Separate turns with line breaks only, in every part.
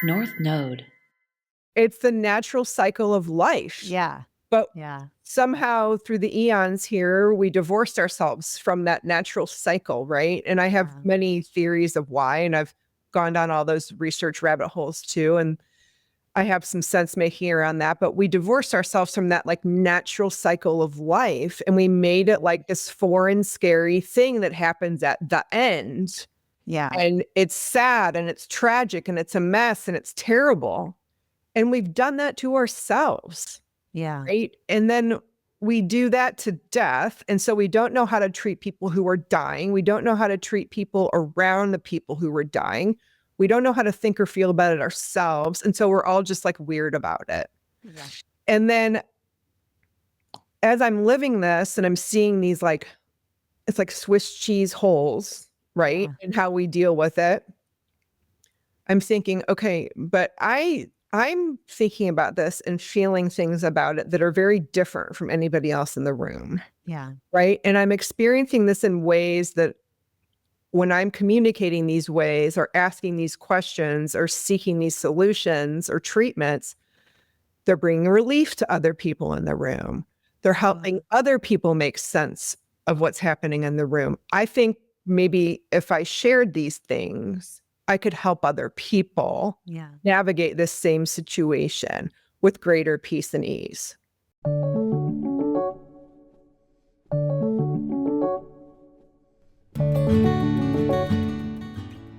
North Node.
It's the natural cycle of life.
Yeah.
But
Yeah.
somehow through the eons here, we divorced ourselves from that natural cycle, right? And I have many theories of why, and I've gone down all those research rabbit holes too. And I have some sense making around that, but we divorced ourselves from that like natural cycle of life. And we made it like this foreign, scary thing that happens at the end.
Yeah.
And it's sad and it's tragic and it's a mess and it's terrible. And we've done that to ourselves.
Yeah.
Right. And then we do that to death. And so we don't know how to treat people who are dying. We don't know how to treat people around the people who are dying. We don't know how to think or feel about it ourselves. And so we're all just like weird about it.
Yeah.
And then as I'm living this and I'm seeing these like, it's like Swiss cheese holes, right? And how we deal with it. I'm thinking, okay, but I'm thinking about this and feeling things about it that are very different from anybody else in the room.
Yeah.
Right. And I'm experiencing this in ways that when I'm communicating these ways or asking these questions or seeking these solutions or treatments, they're bringing relief to other people in the room. They're helping other people make sense of what's happening in the room. I think maybe if I shared these things, I could help other people navigate this same situation with greater peace and ease.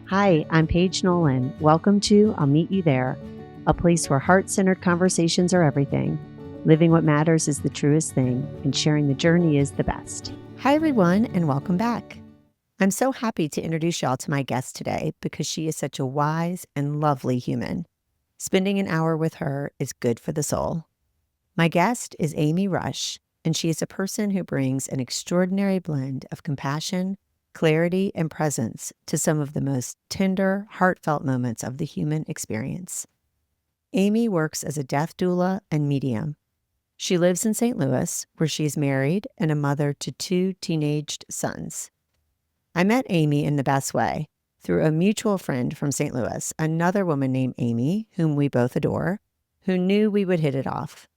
Hi, I'm Paige Nolan. Welcome to I'll Meet You There, a place where heart-centered conversations are everything. Living what matters is the truest thing, and sharing the journey is the best. Hi, everyone, and welcome back. I'm so happy to introduce y'all to my guest today because she is such a wise and lovely human. Spending an hour with her is good for the soul. My guest is Amy Rush, and she is a person who brings an extraordinary blend of compassion, clarity, and presence to some of the most tender, heartfelt moments of the human experience. Amy works as a death doula and medium. She lives in St. Louis, where she is married and a mother to 2 teenaged sons. I met Amy in the best way, through a mutual friend from St. Louis, another woman named Amy, whom we both adore, who knew we would hit it off.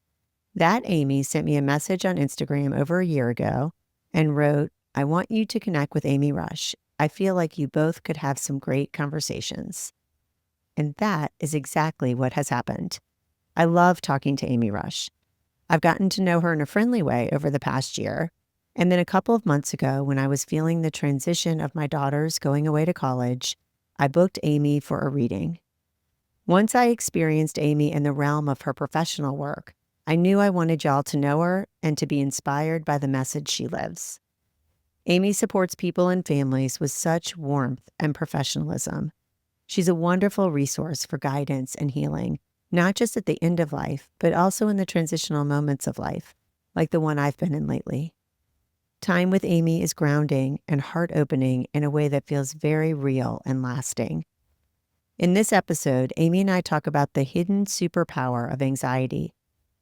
That Amy sent me a message on Instagram over a year ago and wrote, "I want you to connect with Amy Rush. I feel like you both could have some great conversations." And that is exactly what has happened. I love talking to Amy Rush. I've gotten to know her in a friendly way over the past year. And then a couple of months ago, when I was feeling the transition of my daughters going away to college, I booked Amy for a reading. Once I experienced Amy in the realm of her professional work, I knew I wanted y'all to know her and to be inspired by the message she lives. Amy supports people and families with such warmth and professionalism. She's a wonderful resource for guidance and healing, not just at the end of life, but also in the transitional moments of life, like the one I've been in lately. Time with Amy is grounding and heart-opening in a way that feels very real and lasting. In this episode, Amy and I talk about the hidden superpower of anxiety,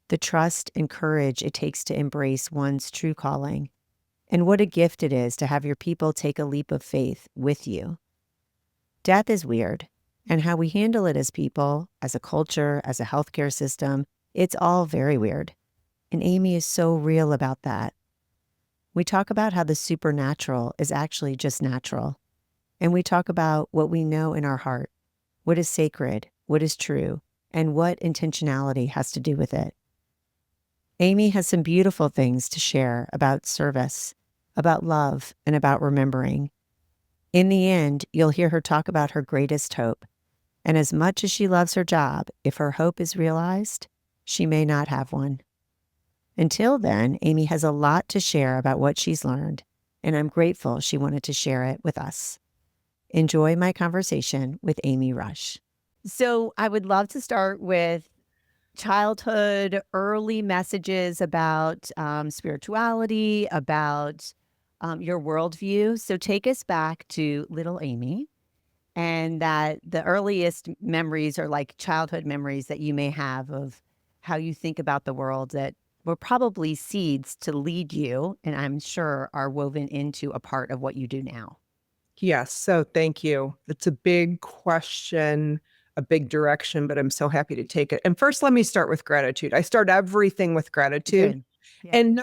the trust and courage it takes to embrace one's true calling, and what a gift it is to have your people take a leap of faith with you. Death is weird, and how we handle it as people, as a culture, as a healthcare system, it's all very weird. And Amy is so real about that. We talk about how the supernatural is actually just natural. And we talk about what we know in our heart, what is sacred, what is true, and what intentionality has to do with it. Amy has some beautiful things to share about service, about love, and about remembering. In the end, you'll hear her talk about her greatest hope. And as much as she loves her job, if her hope is realized, she may not have one. Until then, Amy has a lot to share about what she's learned, and I'm grateful she wanted to share it with us. Enjoy my conversation with Amy Rush. So I would love to start with childhood, early messages about spirituality, about your worldview. So take us back to little Amy, and that the earliest memories are like childhood memories that you may have of how you think about the world that were probably seeds to lead you, and I'm sure are woven into a part of what you do now.
Yes. So thank you. It's a big question. a big direction, but I'm so happy to take it. And first, let me start with gratitude. I start everything with gratitude.
Good. Yeah.
And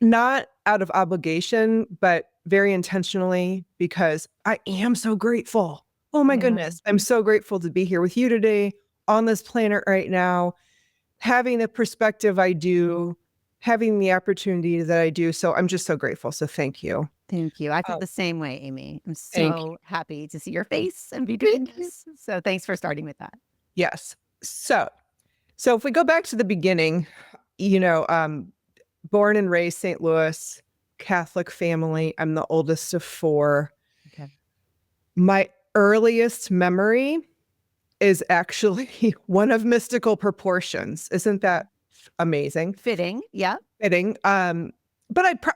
not out of obligation, but very intentionally, because I am so grateful. Oh my goodness. I'm so grateful to be here with you today on this planet right now, having the perspective I do, having the opportunity that I do. So I'm just so grateful. So thank you.
Thank you. I feel
Oh,
the same way, Amy. I'm
thank you.
so happy to see your face and be doing this. So thanks for starting with that.
Yes. So if we go back to the beginning, you know, born and raised St. Louis, Catholic family. I'm the oldest of 4.
Okay.
My earliest memory is actually one of mystical proportions. Isn't that amazing?
Fitting. Yeah.
Fitting. But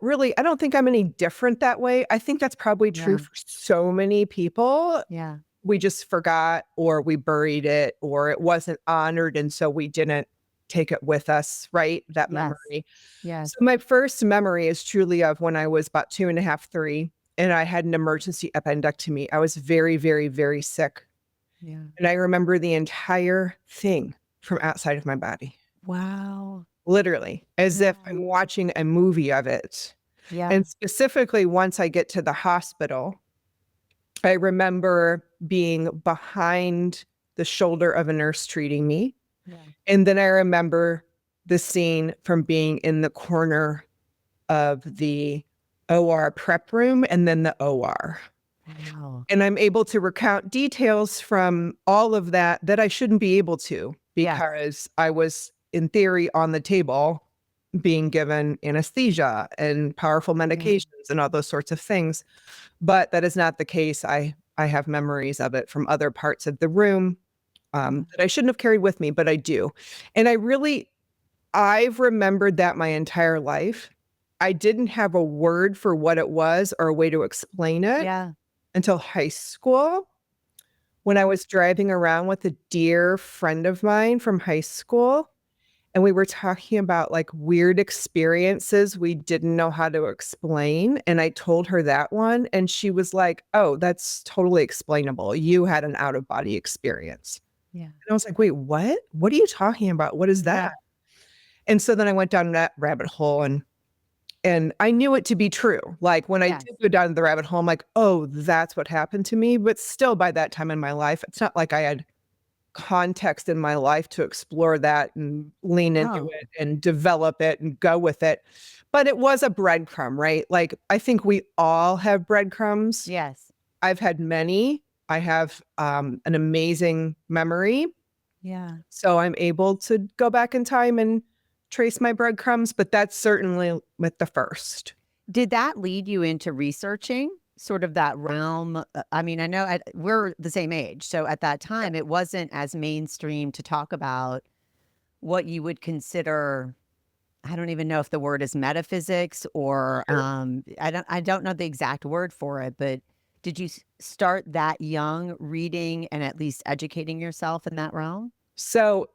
really, I don't think I'm any different that way. I think that's probably true
Yeah.
for so many people.
Yeah.
We just forgot, or we buried it, or it wasn't honored, and so we didn't take it with us, right? That
Yes.
memory.
Yes.
So my first memory is truly of when I was about 2.5, 3, and I had an emergency appendectomy. I was very, very, very sick.
Yeah.
And I remember the entire thing from outside of my body,
Wow.
literally, as if
Yeah.
I'm watching a movie of it.
Yeah.
And specifically, once I get to the hospital, I remember being behind the shoulder of a nurse treating me.
Yeah.
And then I remember the scene from being in the corner of the OR prep room and then the OR.
Wow.
And I'm able to recount details from all of that I shouldn't be able to,
Yes.
because I was, in theory, on the table being given anesthesia and powerful medications and all those sorts of things. But that is not the case. I have memories of it from other parts of the room that I shouldn't have carried with me, but I do. And I've remembered that my entire life. I didn't have a word for what it was or a way to explain it
Yeah.
until high school, when I was driving around with a dear friend of mine from high school. And we were talking about like weird experiences we didn't know how to explain. And I told her that one, and she was like, "Oh, that's totally explainable. You had an out of body experience."
Yeah.
And I was like, "Wait, what? What are you talking about? What is that?" And so then I went down that rabbit hole, and I knew it to be true. Like when I
Yes.
did go down the rabbit hole, I'm like, "Oh, that's what happened to me." But still, by that time in my life, it's not like I had context in my life to explore that and lean into
Oh.
it and develop it and go with it. But it was a breadcrumb, right? Like, I think we all have breadcrumbs.
Yes.
I've had many. I have an amazing memory.
Yeah.
So I'm able to go back in time and trace my breadcrumbs, but that's certainly with the first.
Did that lead you into researching sort of that realm? I mean, I know we're the same age. So at that time, it wasn't as mainstream to talk about what you would consider. I don't even know if the word is metaphysics or
Sure.
I don't know the exact word for it, but did you start that young reading and at least educating yourself in that realm?
So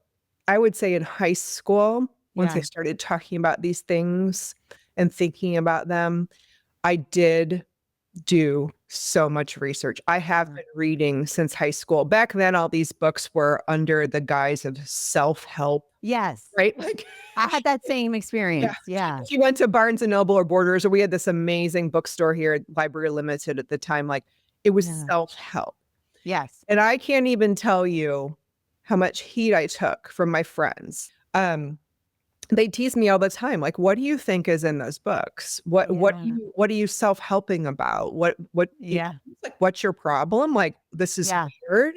I would say in high school, once I
Yeah.
started talking about these things and thinking about them, I did do so much research. I have been reading since high school. Back then, all these books were under the guise of self-help,
Yes.
right? Like,
I had that same
yeah,
experience. Yeah.
if you went to Barnes& and Noble or Borders, or we had this amazing bookstore here at Library Limited at the time, like, it was
Yeah.
self-help.
Yes.
And I can't even tell you how much heat I took from my friends. They tease me all the time, like, "What do you think is in those books?
Yeah.
What are you self-helping about?
Yeah.
Like, what's your problem? Like, this is
Yeah.
weird."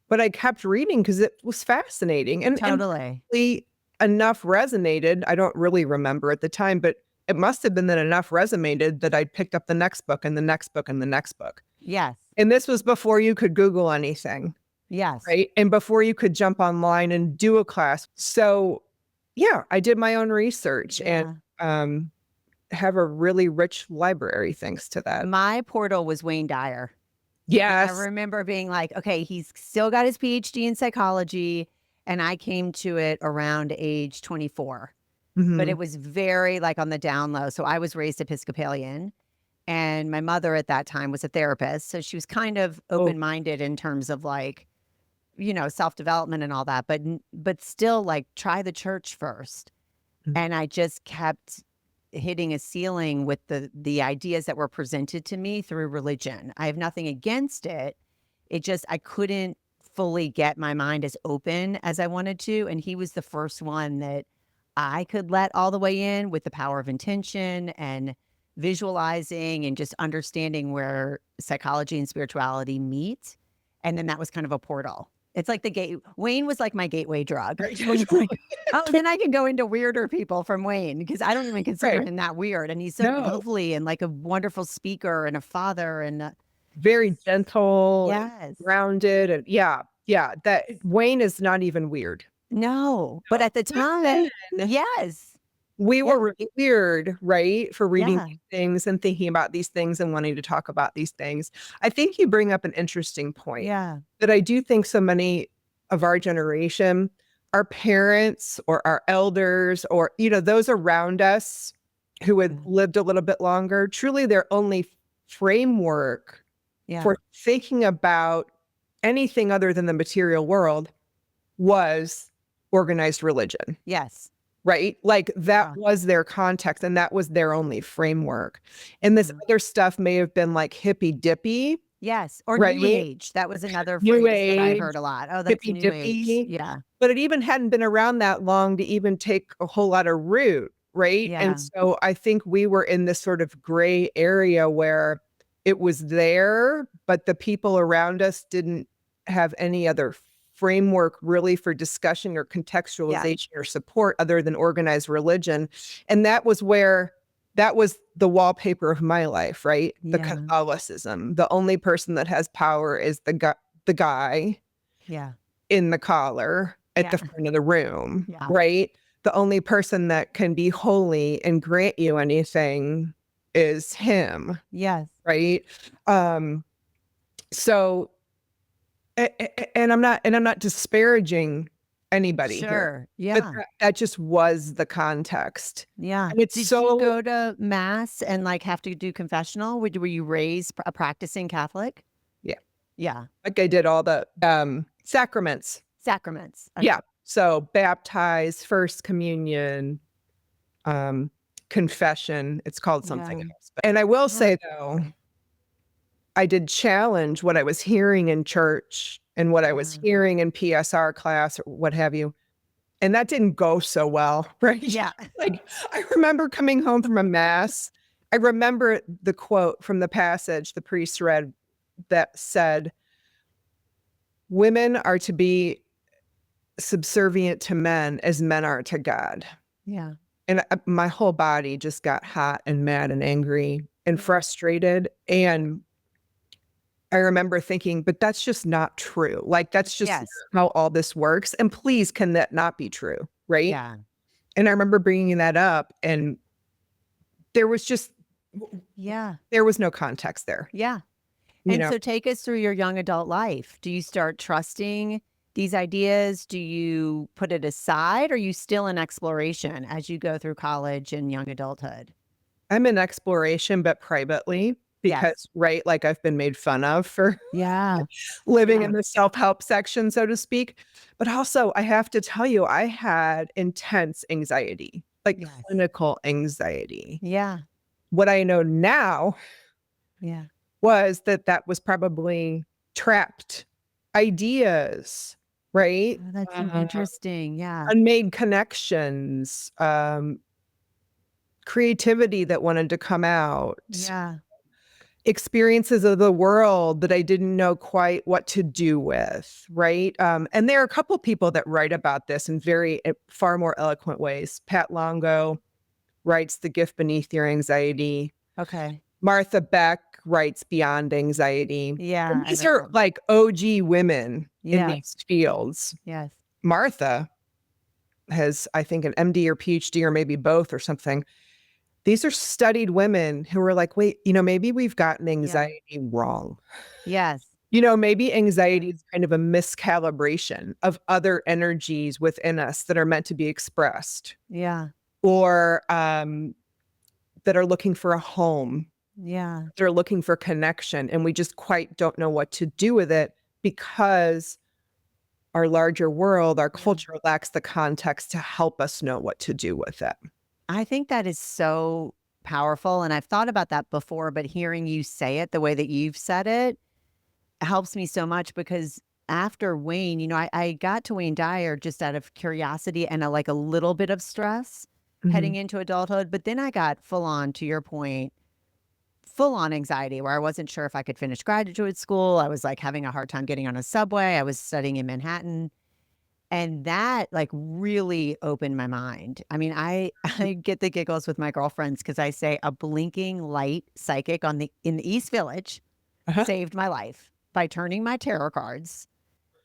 But I kept reading because it was fascinating, and
Totally.
probably enough resonated. I don't really remember at the time, but it must have been that enough resonated that I picked up the next book and the next book and the next book.
Yes.
And this was before you could Google anything,
Yes.
right? And before you could jump online and do a class. So, yeah, I did my own research and,
Yeah.
have a really rich library thanks to that.
My portal was Wayne Dyer. And I
Yes.
remember being like, okay, he's still got his PhD in psychology. And I came to it around age 24, but it
Mhm.
was very like on the down low. So I was raised Episcopalian and my mother at that time was a therapist. So she was kind of
Oh,
open minded in terms of like, self-development and all that, but still, like, try the church first.
Mhm.
And I just kept hitting a ceiling with the ideas that were presented to me through religion. I have nothing against it. It just, I couldn't fully get my mind as open as I wanted to. And he was the first one that I could let all the way in with the power of intention and visualizing and just understanding where psychology and spirituality meet. And then that was kind of a portal. It's like the gate. Wayne was like my gateway drug. It was like, oh, then I can go into weirder people from Wayne, because I don't even consider
Right.
him that weird. And he's so
No,
lovely and like a wonderful speaker and a father. And
very gentle, and
yes.
grounded, and that Wayne is not even weird.
No. But at the time, yes.
We
Yeah.
were really weird, right, for reading
Yeah.
these things and thinking about these things and wanting to talk about these things. I think you bring up an interesting point
Yeah.
that I do think so many of our generation, our parents or our elders or, those around us who had lived a little bit longer, truly their only framework
Yeah.
for thinking about anything other than the material world was organized religion.
Yes.
Right? Like that
Yeah.
was their context and that was their only framework. And this other stuff may have been like hippy dippy,
Yes. Or
right?
new age. That was another
New
phrase that I
age,
heard a lot. Oh, that's
hippy
new age.
dippy.
Yeah.
But it even hadn't been around that long to even take a whole lot of root, right?
Yeah.
And so I think we were in this sort of gray area where it was there, but the people around us didn't have any other framework really for discussion or contextualization or support other than organized religion. And that was the wallpaper of my life, right? The
Yeah.
Catholicism. The only person that has power is the guy
Yeah.
in the collar at the front of the room,
Yeah.
right? The only person that can be holy and grant you anything is him,
Yes.
right? So and I'm not disparaging anybody here,
Sure.
but
Yeah.
that just was the context.
Yeah.
And it's
Did
so
you go to mass and like have to do confessional? Were you raised a practicing Catholic?
Yeah.
Yeah.
Like I did all the sacraments.
Sacraments. Okay.
Yeah. So baptized, first communion, confession. It's called something else. And I will say though, I did challenge what I was hearing in church and what I was hearing in PSR class or what have you. And that didn't go so well, right?
Yeah.
Like I remember coming home from a mass. I remember the quote from the passage the priest read that said, women are to be subservient to men as men are to God.
Yeah.
And my whole body just got hot and mad and angry and frustrated. And I remember thinking, but that's just not true. Like, that's just how all this works. And please, can that not be true? Right.
Yeah.
And I remember bringing that up and there was no context there.
Yeah. And so take us through your young adult life. Do you start trusting these ideas? Do you put it aside? Or are you still in exploration as you go through college and young adulthood?
I'm in exploration, but privately. Because, right, like I've been made fun of for living in the self-help section, so to speak. But also, I have to tell you, I had intense anxiety, like clinical anxiety.
Yeah.
What I know now was that was probably trapped ideas, right?
Oh, that's so interesting. Yeah.
Unmade connections, creativity that wanted to come out.
Yeah.
Experiences of the world that I didn't know quite what to do with, right? And there are a couple people that write about this in far more eloquent ways. Pat Longo writes The Gift Beneath Your Anxiety.
Okay.
Martha Beck writes Beyond Anxiety.
Yeah.
And these are like OG women in these fields.
Yes.
Martha has, I think, an MD or PhD or maybe both or something. These are studied women who are like, wait, maybe we've gotten anxiety wrong.
Yes.
Maybe anxiety is kind of a miscalibration of other energies within us that are meant to be expressed.
Yeah.
Or that are looking for a home.
Yeah.
They're looking for connection. And we just quite don't know what to do with it because our larger world, our culture lacks the context to help us know what to do with it.
I think that is so powerful. And I've thought about that before, but hearing you say it the way that you've said it helps me so much because after Wayne, I got to Wayne Dyer just out of curiosity and like a little bit of stress heading into adulthood. But then I got full on, to your point, full on anxiety where I wasn't sure if I could finish graduate school. I was like having a hard time getting on a subway. I was studying in Manhattan. And that like really opened my mind. I mean, I get the giggles with my girlfriends because I say a blinking light psychic in the East Village saved my life by turning my tarot cards.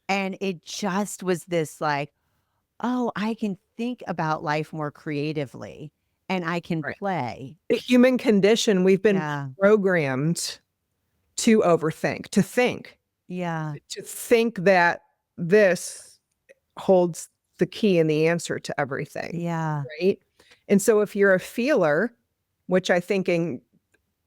And it just was this like, oh, I can think about life more creatively and I can play.
The human condition, we've been
Yeah.
programmed to overthink, to think that this holds the key and the answer to everything.
Yeah.
Right. And so if you're a feeler, which I think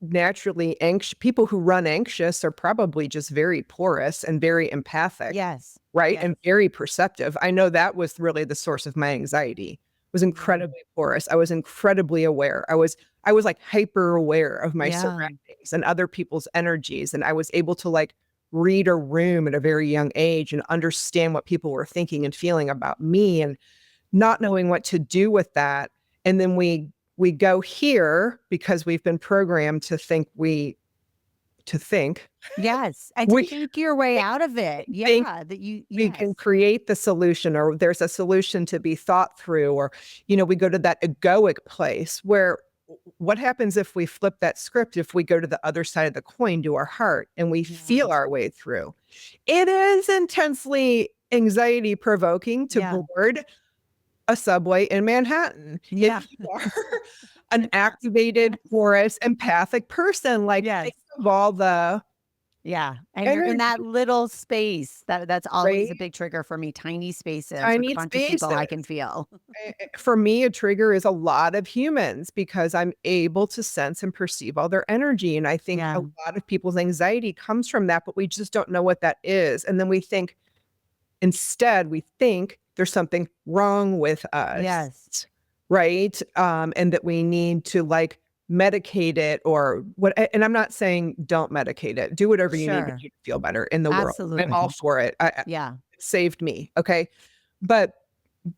naturally people who run anxious are probably just very porous and very empathic.
Yes.
Right.
Yes.
And very perceptive. I know that was really the source of my anxiety. Was incredibly porous. I was incredibly aware. I was like hyper aware of my surroundings and other people's energies. And I was able to like read a room at a very young age and understand what people were thinking and feeling about me and not knowing what to do with that. And then we go here because we've been programmed to think.
Yes. And to think your way out of it. Yeah.
We can create the solution, or there's a solution to be thought through, or, we go to that egoic place where what happens if we flip that script, if we go to the other side of the coin, to our heart, and we feel our way through. It is intensely anxiety provoking to board a subway in Manhattan.
Yeah.
If you are an activated, porous, empathic person, like think of all the
and you're in that little space. That's always a big trigger for me. Tiny spaces, with a bunch of people I can feel.
For me, a trigger is a lot of humans because I'm able to sense and perceive all their energy. And I think a lot of people's anxiety comes from that, but we just don't know what that is. And then we think there's something wrong with us.
Yes.
Right. And that we need to like medicate it or what. And I'm not saying don't medicate it. Do whatever you need to do to feel better in the world. I'm all for it. It saved me. Okay. But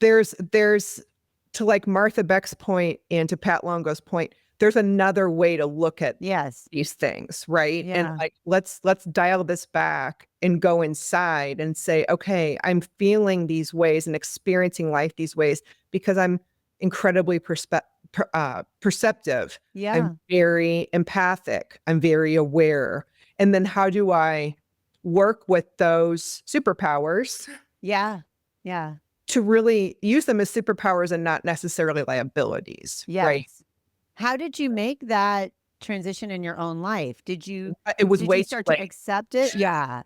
there's to like Martha Beck's point and to Pat Longo's point, there's another way to look at these things, right? And like let's dial this back and go inside and say, okay, I'm feeling these ways and experiencing life these ways because I'm incredibly perceptive. I'm very empathic. I'm very aware. And then how do I work with those superpowers? To really use them as superpowers and not necessarily liabilities. Right?
How did you make that transition in your own life? Did you start to accept it? Yeah.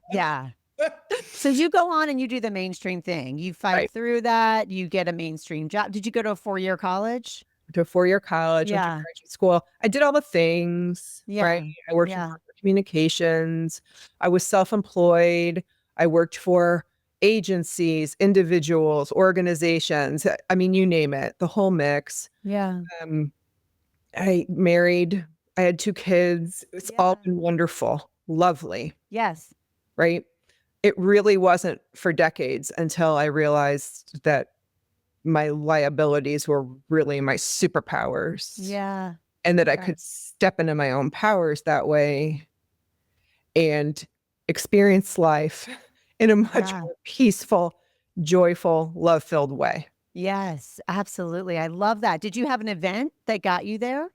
So you go on and you do the mainstream thing. You fight through that. You get a mainstream job. Did you go to a 4-year college?
To a 4-year college, went to graduate school. I did all the things, right? I worked in corporate communications. I was self-employed. I worked for agencies, individuals, organizations. I mean, you name it, the whole mix. I married. I had 2 kids. It's all been wonderful, lovely. Right? It really wasn't for decades until I realized that my liabilities were really my superpowers. And that I could step into my own powers that way and experience life in a much more peaceful, joyful, love-filled way.
Yes, absolutely. I love that. Did you have an event that got you there?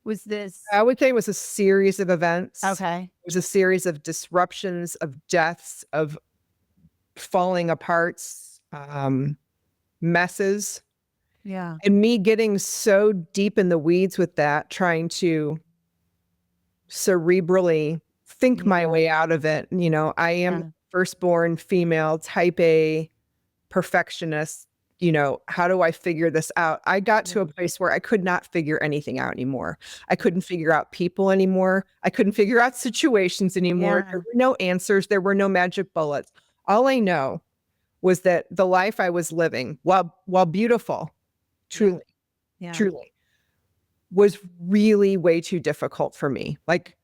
Was this?
I would say it was a series of events.
Okay.
It was a series of disruptions, of deaths, of falling aparts, messes. And me getting so deep in the weeds with that, trying to cerebrally think my way out of it. I am firstborn female, type A, perfectionist. How do I figure this out? I got to a place where I could not figure anything out anymore. I couldn't figure out people anymore. I couldn't figure out situations anymore. There were no answers. There were no magic bullets. All I know was that the life I was living, while beautiful, truly, truly, was really way too difficult for me. Like,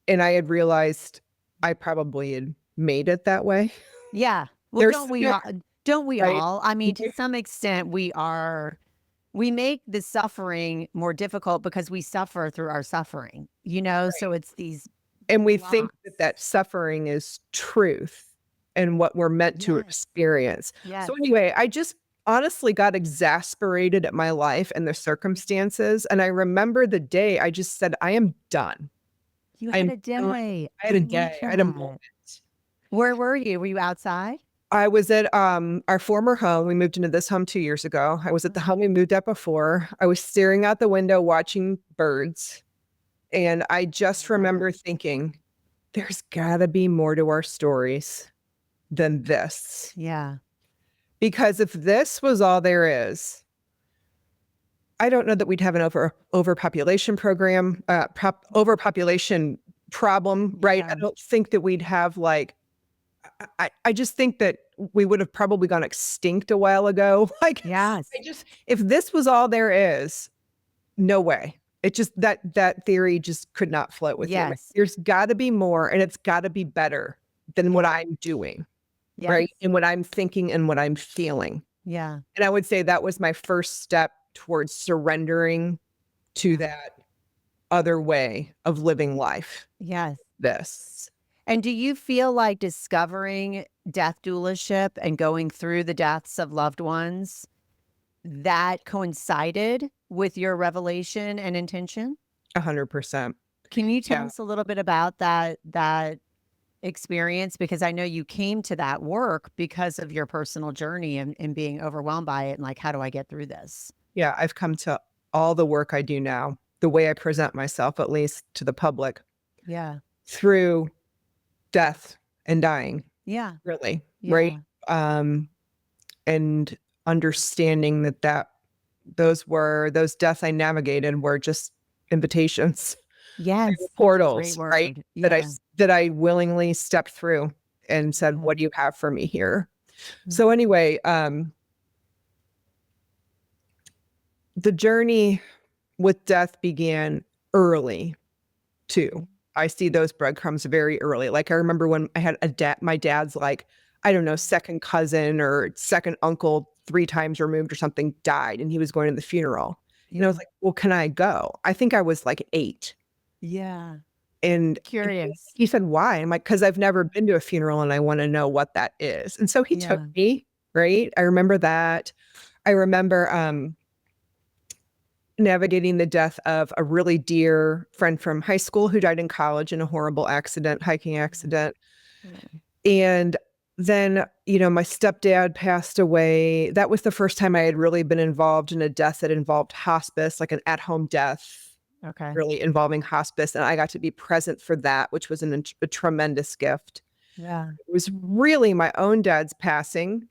and I had realized I probably had made it that way.
Yeah. Well,
There's
don't we
right?
all? I mean, to some extent, we make the suffering more difficult because we suffer through our suffering, you know?
Right.
So it's these
And we think
blocks.
that suffering is truth and what we're meant to
Yes.
experience.
Yes.
So anyway, I just honestly got exasperated at my life and the circumstances. And I remember the day I just said, I am done.
You
I'm
had a
done.
day.
I had a
love
day. I had a
that.
moment.
Where were you? Were you outside?
I was at our former home. We moved into this home 2 years ago. I was at the home we moved at before. I was staring out the window watching birds. And I just remember thinking, there's gotta be more to our stories than this.
Yeah.
Because if this was all there is, I don't know that we'd have an overpopulation program, overpopulation problem, right?
Yeah.
I don't think that we'd have like, I just think that we would have probably gone extinct a while ago. Like,
Yes.
if this was all there is, no way. It just, that theory just could not float with me.
Yes.
There's gotta be more, and it's gotta be better than what I'm doing,
Yes.
right? And what I'm thinking and what I'm feeling.
Yeah.
And I would say that was my first step towards surrendering to that other way of living life.
Yes.
This.
And do you feel like discovering death doulaship and going through the deaths of loved ones that coincided with your revelation and intention?
100%.
Can you tell
Yeah.
us a little bit about that experience? Because I know you came to that work because of your personal journey and being overwhelmed by it and like, how do I get through this?
Yeah, I've come to all the work I do now, the way I present myself, at least to the public,
Yeah.
through death and dying,
Yeah.
really,
Yeah.
right? And understanding that those deaths I navigated were just invitations,
Yes.
portals,
Great
right?
word.
That I willingly stepped through and said,
Yeah.
what do you have for me here?
Mhm.
So anyway, the journey with death began early too. I see those breadcrumbs very early. Like I remember when I had my dad's like, I don't know, second cousin or second uncle 3 times removed or something died, and he was going to the funeral. And I was like, well, can I go? I think I was like 8.
Yeah.
And
Curious.
he said, why? I'm like, because I've never been to a funeral and I want to know what that is. And so he took me, right? I remember that. I remember navigating the death of a really dear friend from high school who died in college in a horrible hiking accident. And then, my stepdad passed away. That was the first time I had really been involved in a death that involved hospice, like an at-home death,
Okay.
really involving hospice. And I got to be present for that, which was a tremendous gift.
Yeah.
It was really my own dad's passing.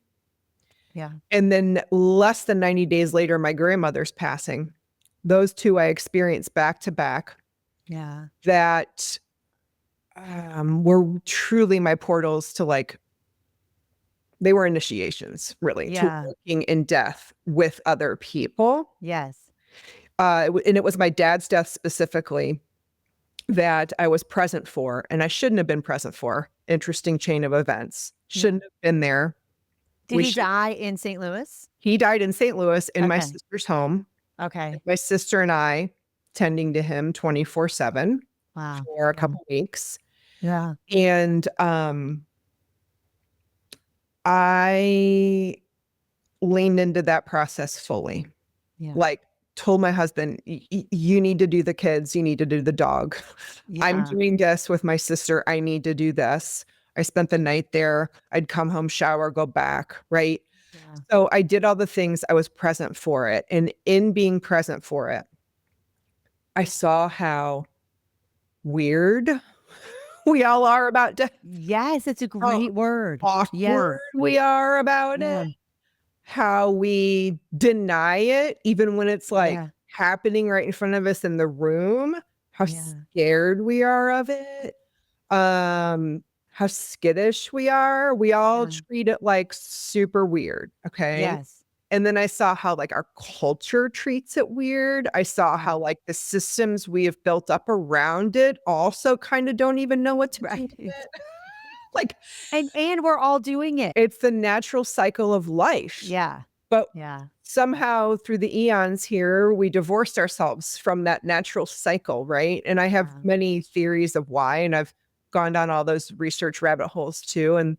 Yeah.
And then less than 90 days later, my grandmother's passing. Those two I experienced back to back.
Yeah.
That were truly my portals to they were initiations, really, to working in death with other people.
Yes.
And it was my dad's death specifically that I was present for, and I shouldn't have been present for. Interesting chain of events. Shouldn't have been there.
Did he die in St. Louis?
He died in St. Louis in my sister's home.
Okay.
My sister and I tending to him 24/7
Wow.
for a couple weeks.
Yeah.
And I leaned into that process fully.
Yeah.
Like told my husband, you need to do the kids, you need to do the dog. I'm doing this with my sister. I need to do this. I spent the night there. I'd come home, shower, go back, right?
Yeah.
So I did all the things. I was present for it. And in being present for it, I saw how weird we all are about death.
Yes, it's a great word.
Awkward we are about it. How we deny it, even when it's happening right in front of us in the room. How scared we are of it. how skittish we are. We all
Yeah.
treat it like super weird. Okay.
Yes.
And then I saw how like our culture treats it weird. I saw how like the systems we have built up around it also kind of don't even know what to do
Right.
with it. Like
And we're all doing it.
it's the natural cycle of life.
Yeah.
But
Yeah.
somehow through the eons here, we divorced ourselves from that natural cycle, right? And I have
Yeah.
many theories of why, and I've gone down all those research rabbit holes too. And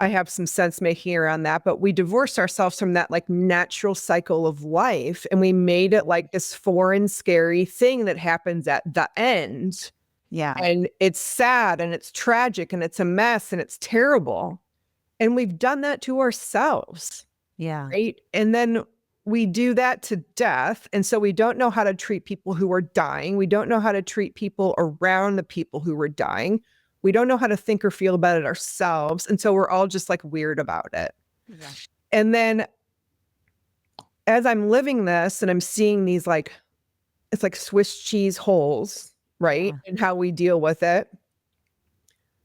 I have some sense making around that, but we divorced ourselves from that like natural cycle of life and we made it like this foreign, scary thing that happens at the end.
Yeah.
And it's sad and it's tragic and it's a mess and it's terrible. And we've done that to ourselves,
Yeah.
right? And then we do that to death. And so we don't know how to treat people who are dying. We don't know how to treat people around the people who are dying. We don't know how to think or feel about it ourselves. And so we're all just like weird about it.
Yeah.
And then as I'm living this and I'm seeing these like, it's like Swiss cheese holes, right?
Yeah.
And how we deal with it.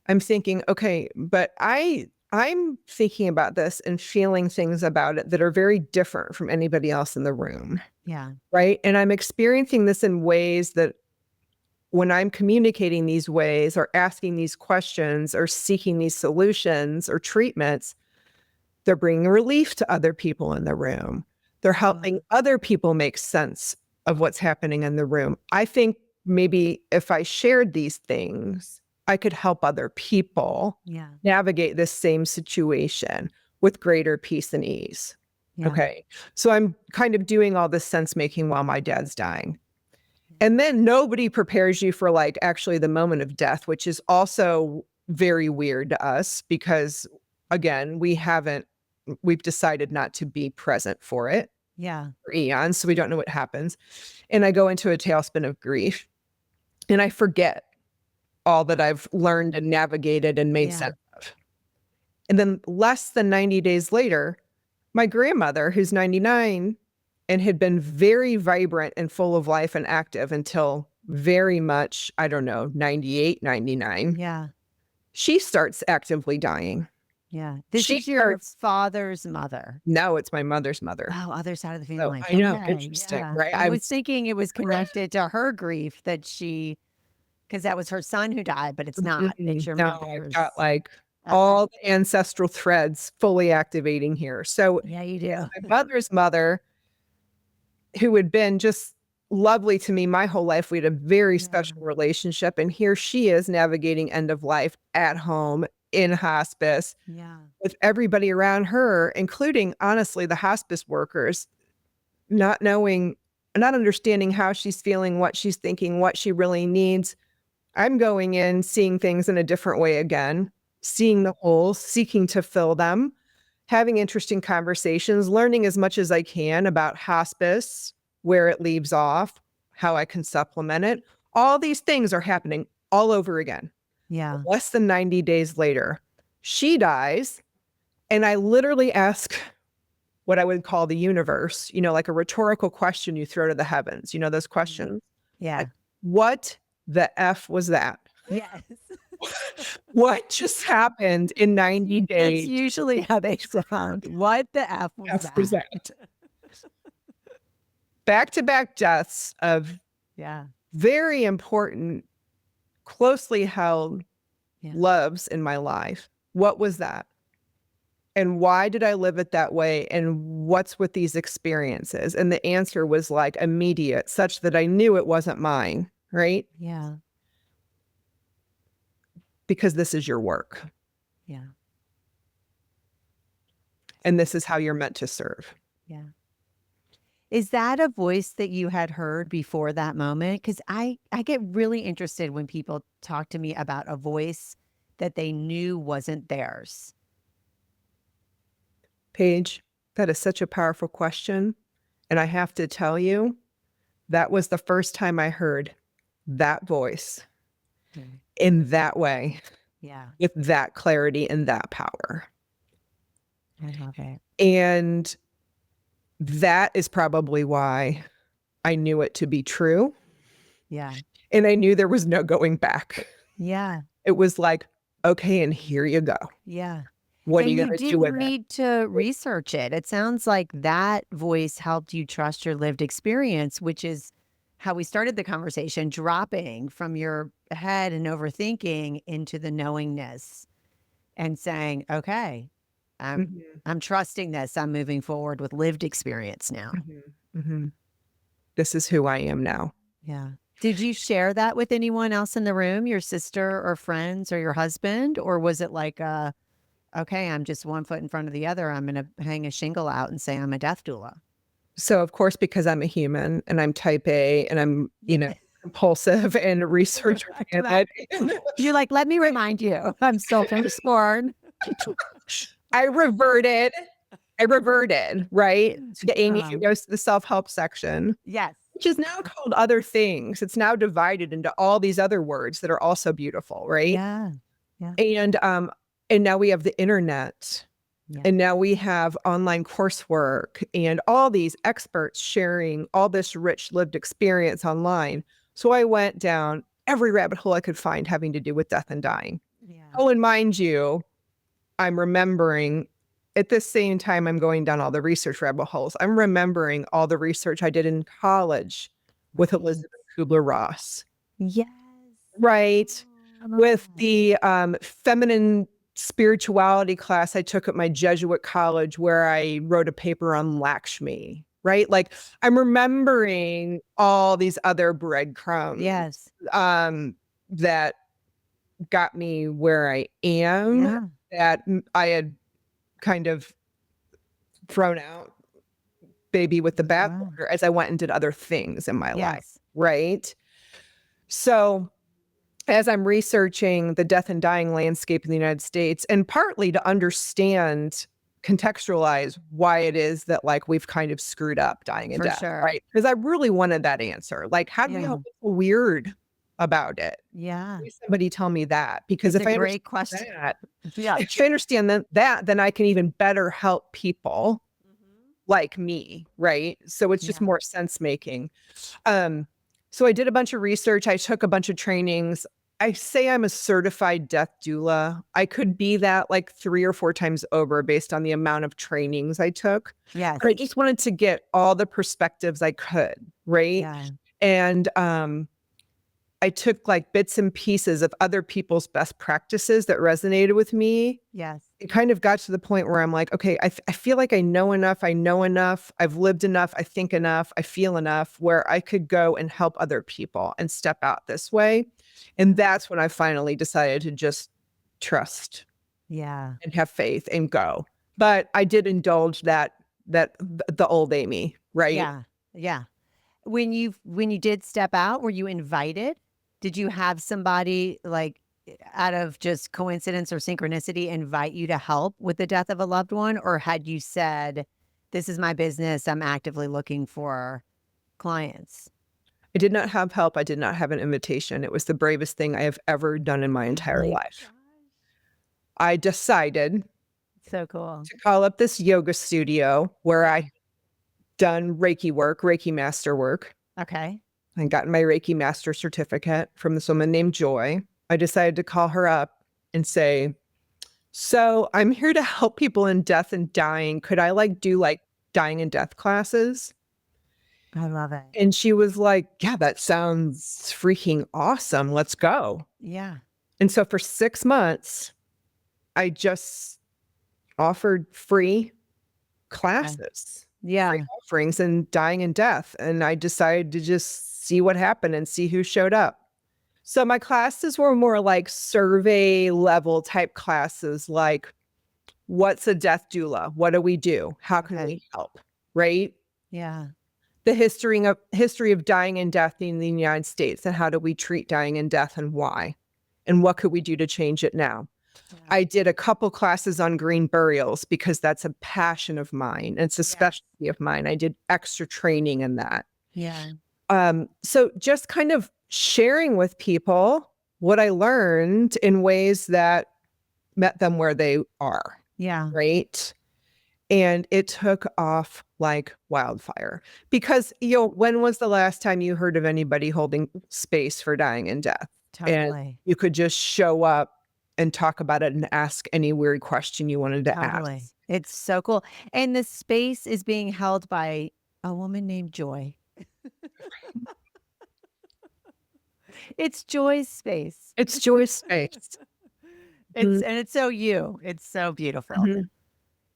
I'm thinking, okay, but I'm thinking about this and feeling things about it that are very different from anybody else in the room,
Yeah.
right? And I'm experiencing this in ways that when I'm communicating these ways or asking these questions or seeking these solutions or treatments, they're bringing relief to other people in the room. They're helping other people make sense of what's happening in the room. I think maybe if I shared these things, I could help other people
Yeah.
navigate this same situation with greater peace and ease.
Yeah.
Okay. So I'm kind of doing all this sense making while my dad's dying. And then nobody prepares you for like actually the moment of death, which is also very weird to us because again, we've decided not to be present for it
Yeah.
for eons. So we don't know what happens. And I go into a tailspin of grief and I forget all that I've learned and navigated and made
Yeah.
sense of. And then less than 90 days later, my grandmother, who's 99 and had been very vibrant and full of life and active until very much, I don't know, 98, 99,
Yeah.
she starts actively dying.
Yeah. This
She
is your
starts,
father's mother.
no, it's my mother's mother.
Oh, other side of the
So
family.
I know,
Okay.
interesting,
Yeah.
right?
I was thinking it was connected to her grief because that was her son who died, but it's not. It's your
No, I've
mother's.
got like
Okay.
all the ancestral threads fully activating here. So
Yeah, you do.
my mother's mother, who had been just lovely to me my whole life, we had a very special relationship. And here she is navigating end of life at home in hospice
Yeah.
with everybody around her, including honestly the hospice workers, not understanding how she's feeling, what she's thinking, what she really needs. I'm going in, seeing things in a different way again, seeing the holes, seeking to fill them, having interesting conversations, learning as much as I can about hospice, where it leaves off, how I can supplement it. All these things are happening all over again.
Yeah.
Less than 90 days later, she dies, and I literally ask what I would call the universe, like a rhetorical question you throw to the heavens, those questions.
Yeah.
Like, what the F was that?
Yes.
What just happened in 90
That's
days?
usually how they sound. What the F was
F was
that?
that? Back-to-back deaths of
Yeah.
very important, closely held
Yeah.
loves in my life. What was that? And why did I live it that way? And what's with these experiences? And the answer was like immediate, such that I knew it wasn't mine, right?
Yeah.
Because this is your work.
Yeah.
And this is how you're meant to serve.
Yeah. Is that a voice that you had heard before that moment? Because I get really interested when people talk to me about a voice that they knew wasn't theirs.
Paige, that is such a powerful question. And I have to tell you, that was the first time I heard that voice in that way,
Yeah.
with that clarity and that power.
I love it.
And that is probably why I knew it to be true.
Yeah.
And I knew there was no going back.
Yeah.
It was like, Okay, and here you go.
Yeah.
What are
And
you
you
going to do
didn't
with it?
need to research it. It sounds like that voice helped you trust your lived experience, which is how we started the conversation, dropping from your head and overthinking into the knowingness and saying, okay, I'm
Mhm,
I'm trusting this. I'm moving forward with lived experience now.
mhm, mhm. This is who I am now.
Yeah. Did you share that with anyone else in the room, your sister or friends or your husband? Or was it like, okay, I'm just one foot in front of the other. I'm going to hang a shingle out and say I'm a death doula.
So, of course, because I'm a human and I'm type A and I'm,
Yeah.
compulsive and research
Right.
oriented,
You're like, let me remind you, I'm still firstborn.
I reverted. I reverted, right? To Amy, goes to the self-help section,
Yes.
which is now called other things. It's now divided into all these other words that are also beautiful, right?
Yeah. Yeah.
And now we have the internet.
Yeah.
And now we have online coursework and all these experts sharing all this rich lived experience online. So I went down every rabbit hole I could find having to do with death and dying.
Yeah.
Oh, and mind you, I'm remembering at the same time I'm going down all the research rabbit holes. I'm remembering all the research I did in college with
Right.
Elizabeth Kubler-Ross,
Yes.
right?
Oh, I love
With
that.
the feminine spirituality class I took at my Jesuit college where I wrote a paper on Lakshmi, right? Like I'm remembering all these other breadcrumbs
Yes.
that got me where I am,
Yeah.
that I had kind of thrown out baby with the
Right.
bathwater as I went and did other things in my life,
Yes.
right? So as I'm researching the death and dying landscape in the United States, and partly to understand, contextualize why it is that like we've kind of screwed up dying and
For
death,
sure.
right? Because I really wanted that answer. Like, how do you
Yeah.
know people weird about it?
Yeah.
Please somebody tell me that. Because
It's
if
a
I
great
understand
question.
that,
Yeah.
if I understand that, then I can even better help people
Mhm.
like me, right? So it's just
Yeah.
more sense making. Um, so I did a bunch of research. I took a bunch of trainings. I say I'm a certified death doula. I could be that like 3 or 4 times over based on the amount of trainings I took.
Yes.
But I just wanted to get all the perspectives I could, right?
Yeah.
And I took like bits and pieces of other people's best practices that resonated with me.
Yes.
It kind of got to the point where I'm like, okay, I feel like I know enough. I've lived enough. I think enough. I feel enough where I could go and help other people and step out this way. And that's when I finally decided to just trust
Yeah.
and have faith and go. But I did indulge the old Amy, right?
Yeah. Yeah. When you did step out, were you invited? Did you have somebody like out of just coincidence or synchronicity invite you to help with the death of a loved one? Or had you said, this is my business, I'm actively looking for clients?
I did not have help. I did not have an invitation. It was the bravest thing I have ever done in my entire
My
life.
gosh.
I decided
So cool.
to call up this yoga studio where I done Reiki work, Reiki master work.
Okay.
I got my Reiki master certificate from this woman named Joy. I decided to call her up and say, so I'm here to help people in death and dying. Could I like do like dying and death classes?
I love it.
And she was like, yeah, that sounds freaking awesome. Let's go.
Yeah.
And so for 6 months, I just offered free classes.
Yeah.
Free offerings and dying and death. And I decided to just see what happened and see who showed up. So my classes were more like survey level type classes, like what's a death doula? What do we do? How can
Okay.
we help? Right?
Yeah.
The history of dying and death in the United States and how do we treat dying and death and why? And what could we do to change it now?
Yeah.
I did a couple classes on green burials because that's a passion of mine. And it's a
Yes.
specialty of mine. I did extra training in that.
Yeah.
So just kind of sharing with people what I learned in ways that met them where they are,
Yeah.
right? And it took off like wildfire because, when was the last time you heard of anybody holding space for dying and death? And
Totally.
you could just show up and talk about it and ask any weird question you wanted to
Totally.
ask.
It's so cool. And the space is being held by a woman named Joy. It's Joy's space.
It's Joy's space.
It's so you. It's so beautiful.
Mhm.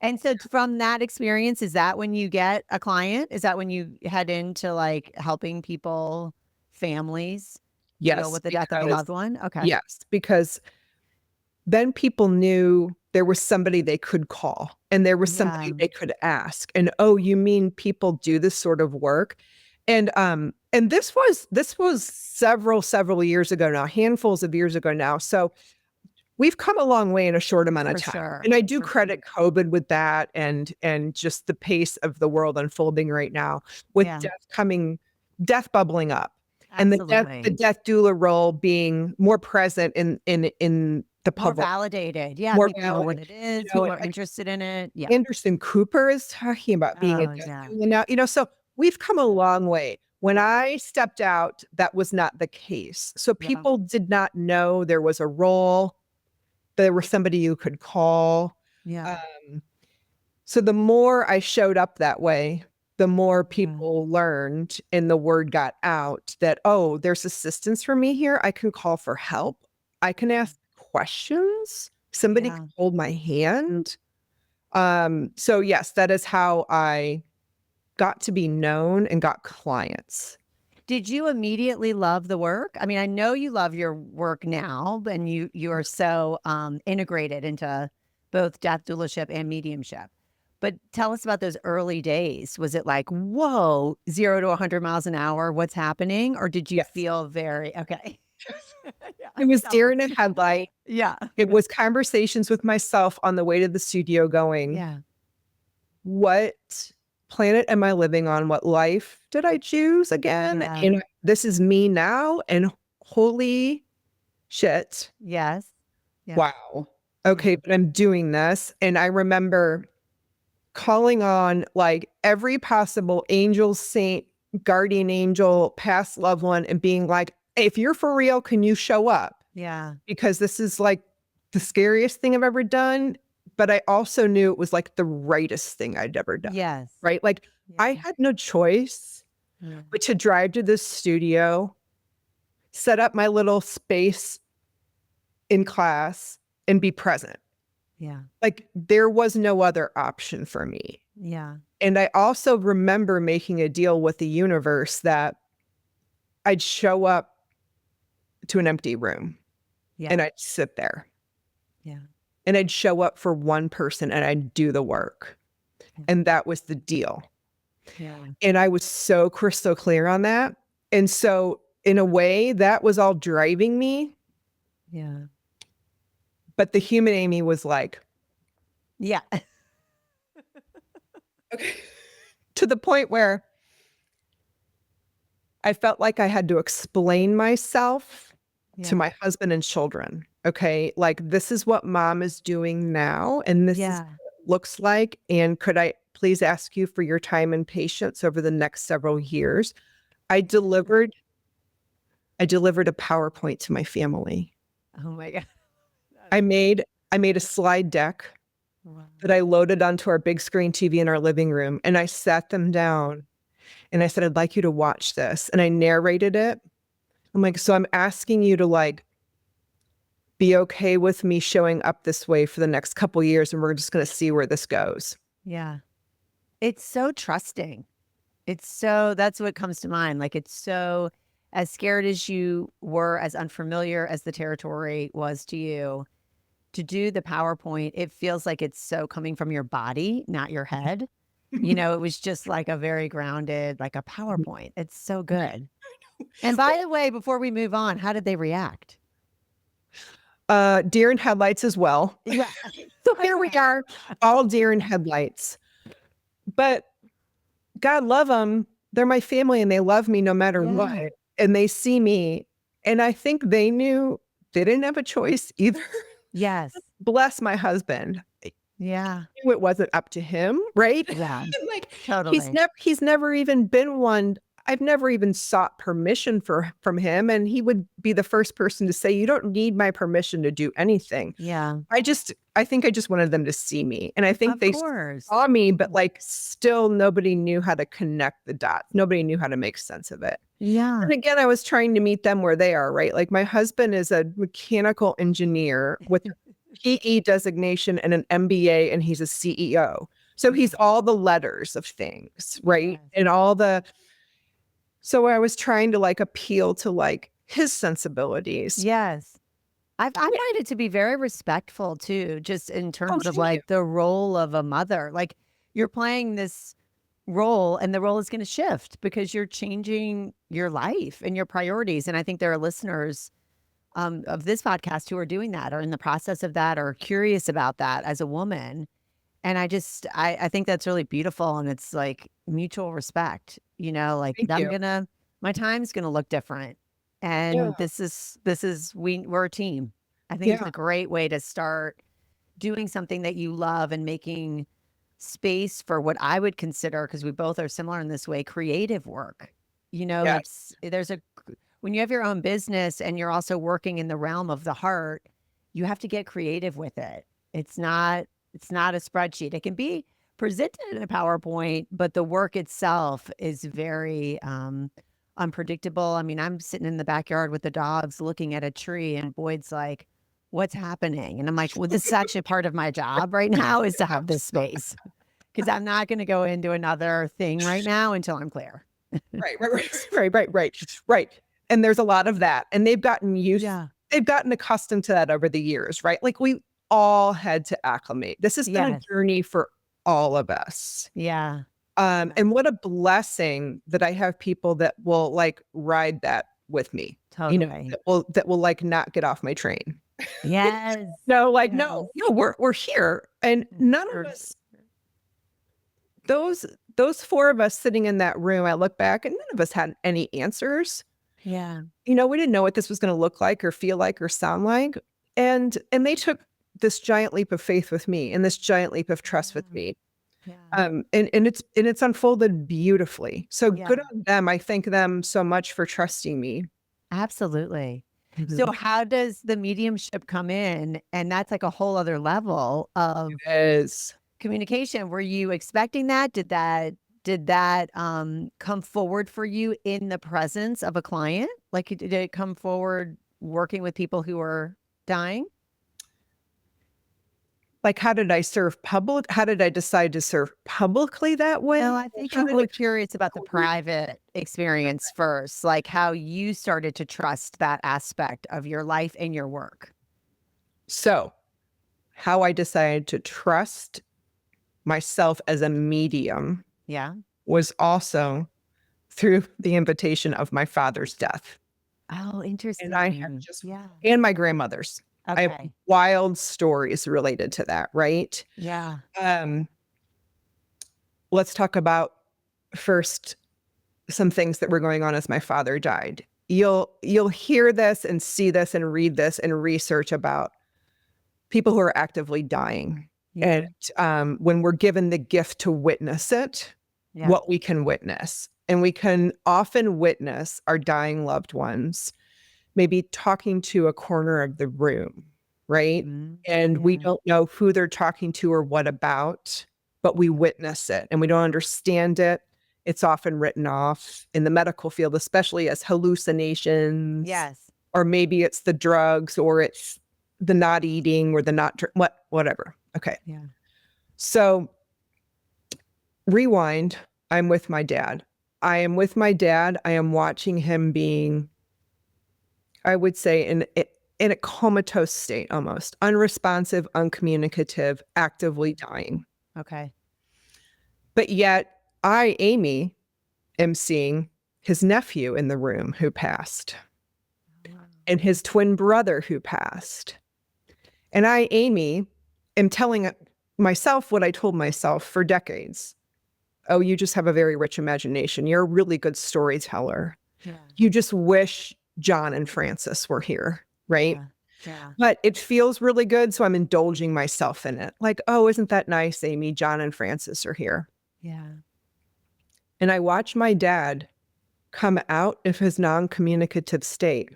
And so from that experience, is that when you get a client? Is that when you head into like helping people, families deal
Yes,
with the death of a
because
loved one? Okay.
yes, because then people knew there was somebody they could call and there was somebody
Yeah.
they could ask. And oh, you mean people do this sort of work? And this was several years ago now, handfuls of years ago now. So we've come a long way in a short amount of
For
time.
sure.
And I do
For
credit COVID with that and just the pace of the world unfolding right now with
Yeah.
death bubbling up. And the
Absolutely.
death doula role being more present in the
More
public.
validated. Yeah.
More
People know what it
validated,
is. People are interested in it. Yeah.
Anderson Cooper is talking about being a
Oh,
death
yeah.
doula now, so we've come a long way. When I stepped out, that was not the case. So
Yeah.
people did not know there was a role, there was somebody you could call.
Yeah.
So the more I showed up that way, the more people learned and the word got out that, oh, there's assistance for me here. I can call for help. I can ask questions. Somebody
Yeah.
can hold my hand. So yes, that is how I got to be known and got clients.
Did you immediately love the work? I mean, I know you love your work now, and you are so integrated into both death doulaship and mediumship. But tell us about those early days. Was it like, whoa, 0 to 100 miles an hour? What's happening? Or did you
Yes.
feel very okay? Yeah,
It was
tell
deer
us.
in a headlight.
Yeah.
It was conversations with myself on the way to the studio going,
Yeah.
what planet am I living on? What life did I choose again?
Yeah.
And this is me now. And holy shit.
Yes. Yeah.
Wow. Okay, but I'm doing this. And I remember calling on like every possible angel, saint, guardian angel, past loved one, and being like, if you're for real, can you show up?
Yeah.
Because this is like the scariest thing I've ever done. But I also knew it was like the rightest thing I'd ever done.
Yes.
Right? Like I
Yeah.
had no choice but to drive to this studio, set up my little space in class, and be present.
Yeah.
Like there was no other option for me.
Yeah.
And I also remember making a deal with the universe that I'd show up to an empty room
Yeah.
and I'd sit there.
Yeah.
And I'd show up for one person and I'd do the work.
Yeah.
And that was the deal.
Yeah.
And I was so crystal clear on that. And so in a way that was all driving me.
Yeah.
But the human Amy was like,
Yeah.
okay. To the point where I felt like I had to explain myself to my husband and children. Okay. Like this is what mom is doing now. And this is what it looks like. And could I please ask you for your time and patience over the next several years? I delivered a PowerPoint to my family.
Oh my God.
I made a slide deck that I loaded onto our big screen TV in our living room. And I sat them down and I said, I'd like you to watch this. And I narrated it. I'm like, so I'm asking you to like, be okay with me showing up this way for the next couple years. And we're just going to see where this goes.
Yeah. It's so trusting. That's what comes to mind. Like it's so, as scared as you were, as unfamiliar as the territory was to you, to do the PowerPoint, it feels like it's so coming from your body, not your head. It was just like a very grounded, like a PowerPoint. It's so good. And by the way, before we move on, how did they react?
Deer in headlights as well.
Yeah.
So here we are, all deer in headlights. But God love them. They're my family and they love me no matter what. And they see me. And I think they knew they didn't have a choice either.
Yes.
Bless my husband.
Yeah.
It wasn't up to him, right?
Yeah.
Like
Totally.
he's never even been one. I've never even sought permission from him. And he would be the first person to say, you don't need my permission to do anything.
Yeah.
I think I just wanted them to see me. And I think
Of
they
course.
saw me, but like still nobody knew how to connect the dots. Nobody knew how to make sense of it.
Yeah.
And again, I was trying to meet them where they are, right? Like my husband is a mechanical engineer with a PE designation and an MBA, and he's a CEO. So he's all the letters of things, right?
Yes.
And so I was trying to like appeal to like his sensibilities.
Yes. I find it to be very respectful too, just in terms of
thank you.
like the role of a mother. Like you're playing this role and the role is going to shift because you're changing your life and your priorities. And I think there are listeners of this podcast who are doing that or in the process of that or curious about that as a woman. And I think that's really beautiful. And it's like mutual respect, like
Thank you.
my time's going to look different. And
Yeah.
we're a team. I think it's
Yeah.
a great way to start doing something that you love and making space for what I would consider, because we both are similar in this way, creative work. Like
Yes.
when you have your own business and you're also working in the realm of the heart, you have to get creative with it. It's not a spreadsheet. It can be presented in a PowerPoint, but the work itself is very unpredictable. I mean, I'm sitting in the backyard with the dogs looking at a tree, and Boyd's like, what's happening? And I'm like, well, this is actually a part of my job right now is to have this space because I'm not going to go into another thing right now until I'm clear.
Right. And there's a lot of that. And they've gotten accustomed to that over the years, right? Like we all had to acclimate. This has been a
Yes.
journey for all of us.
Yeah.
And what a blessing that I have people that will like ride that with me,
Totally.
that will like not get off my train.
Yes.
No, like,
Yes.
no, we're here. And none of us, those four of us sitting in that room, I look back and none of us had any answers.
Yeah.
We didn't know what this was going to look like or feel like or sound like. And they took this giant leap of faith with me and this giant leap of trust with me.
Yeah.
And it's unfolded beautifully. So
Yeah.
good on them. I thank them so much for trusting me.
Absolutely. So how does the mediumship come in? And that's like a whole other level of
Yes.
communication. Were you expecting that? Did that come forward for you in the presence of a client? Like did it come forward working with people who are dying?
Like, how did I decide to serve publicly that way?
Well, I think people are curious about the private experience first, like how you started to trust that aspect of your life and your work.
So, how I decided to trust myself as a medium
Yeah.
was also through the invitation of my father's death.
Oh, interesting.
And I have and my grandmother's. I have
Okay.
wild stories related to that, right?
Yeah.
Let's talk about first some things that were going on as my father died. You'll hear this and see this and read this and research about people who are actively dying.
Yeah.
And when we're given the gift to witness it,
Yeah.
what we can witness. And we can often witness our dying loved ones maybe talking to a corner of the room, right?
Mhm.
And we
Yeah.
don't know who they're talking to or what about, but we witness it and we don't understand it. It's often written off in the medical field, especially as hallucinations.
Yes.
Or maybe it's the drugs or it's the not eating or the not, whatever. Okay.
Yeah.
So rewind, I'm with my dad. I am with my dad. I am watching him being, I would say, in a comatose state, almost unresponsive, uncommunicative, actively dying.
Okay.
But yet I, Amy, am seeing his nephew in the room who passed and his twin brother who passed. And I, Amy, am telling myself what I told myself for decades. Oh, you just have a very rich imagination. You're a really good storyteller.
Yeah.
You just wish John and Francis were here, right?
Yeah.
But it feels really good, so I'm indulging myself in it. Like, oh, isn't that nice, Amy? John and Francis are here.
Yeah.
And I watch my dad come out of his non-communicative state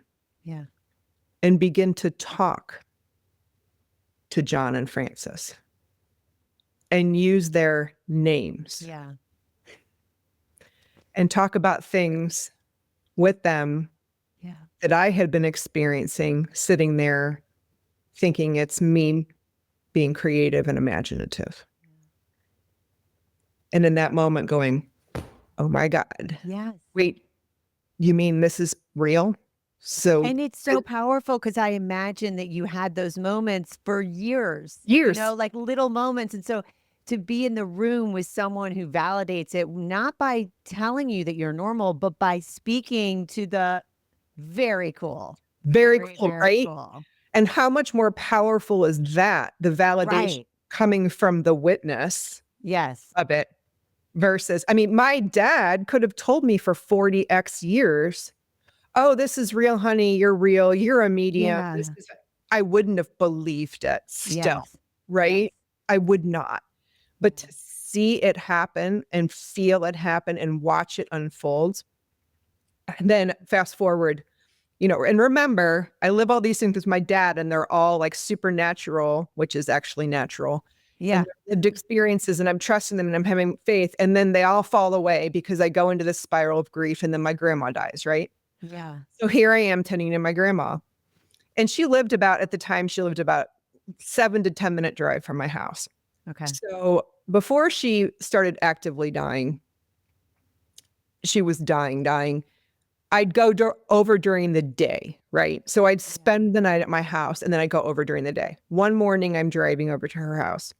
Yeah.
and begin to talk to John and Francis and use their names
Yeah.
and talk about things with them
Yeah.
that I had been experiencing sitting there thinking it's me being creative and imaginative. And in that moment going, oh my God,
Yes.
wait, you mean this is real? So
And it's so powerful because I imagine that you had those moments for years,
years,
like little moments. And so to be in the room with someone who validates it, not by telling you that you're normal, but by speaking to the very cool,
very
very,
cool,
very
right?
cool.
And how much more powerful is that? The validation
Right.
coming from the witness
Yes.
of it versus, I mean, my dad could have told me for 40x years, oh, this is real, honey. You're real. You're a medium.
Yeah.
I wouldn't have believed it still,
Yes.
right?
Yes.
I would not. But to see it happen and feel it happen and watch it unfold, and then fast forward, and remember, I live all these things with my dad, and they're all like supernatural, which is actually natural.
Yeah.
And they're lived experiences, and I'm trusting them and I'm having faith. And then they all fall away because I go into this spiral of grief, and then my grandma dies, right?
Yeah.
So here I am tending to my grandma. And at the time, she lived about 7 to 10 minute drive from my house.
Okay.
So before she started actively dying, she was dying. I'd go over during the day, right? So I'd spend the night at my house and then I'd go over during the day. One morning, I'm driving over to her house.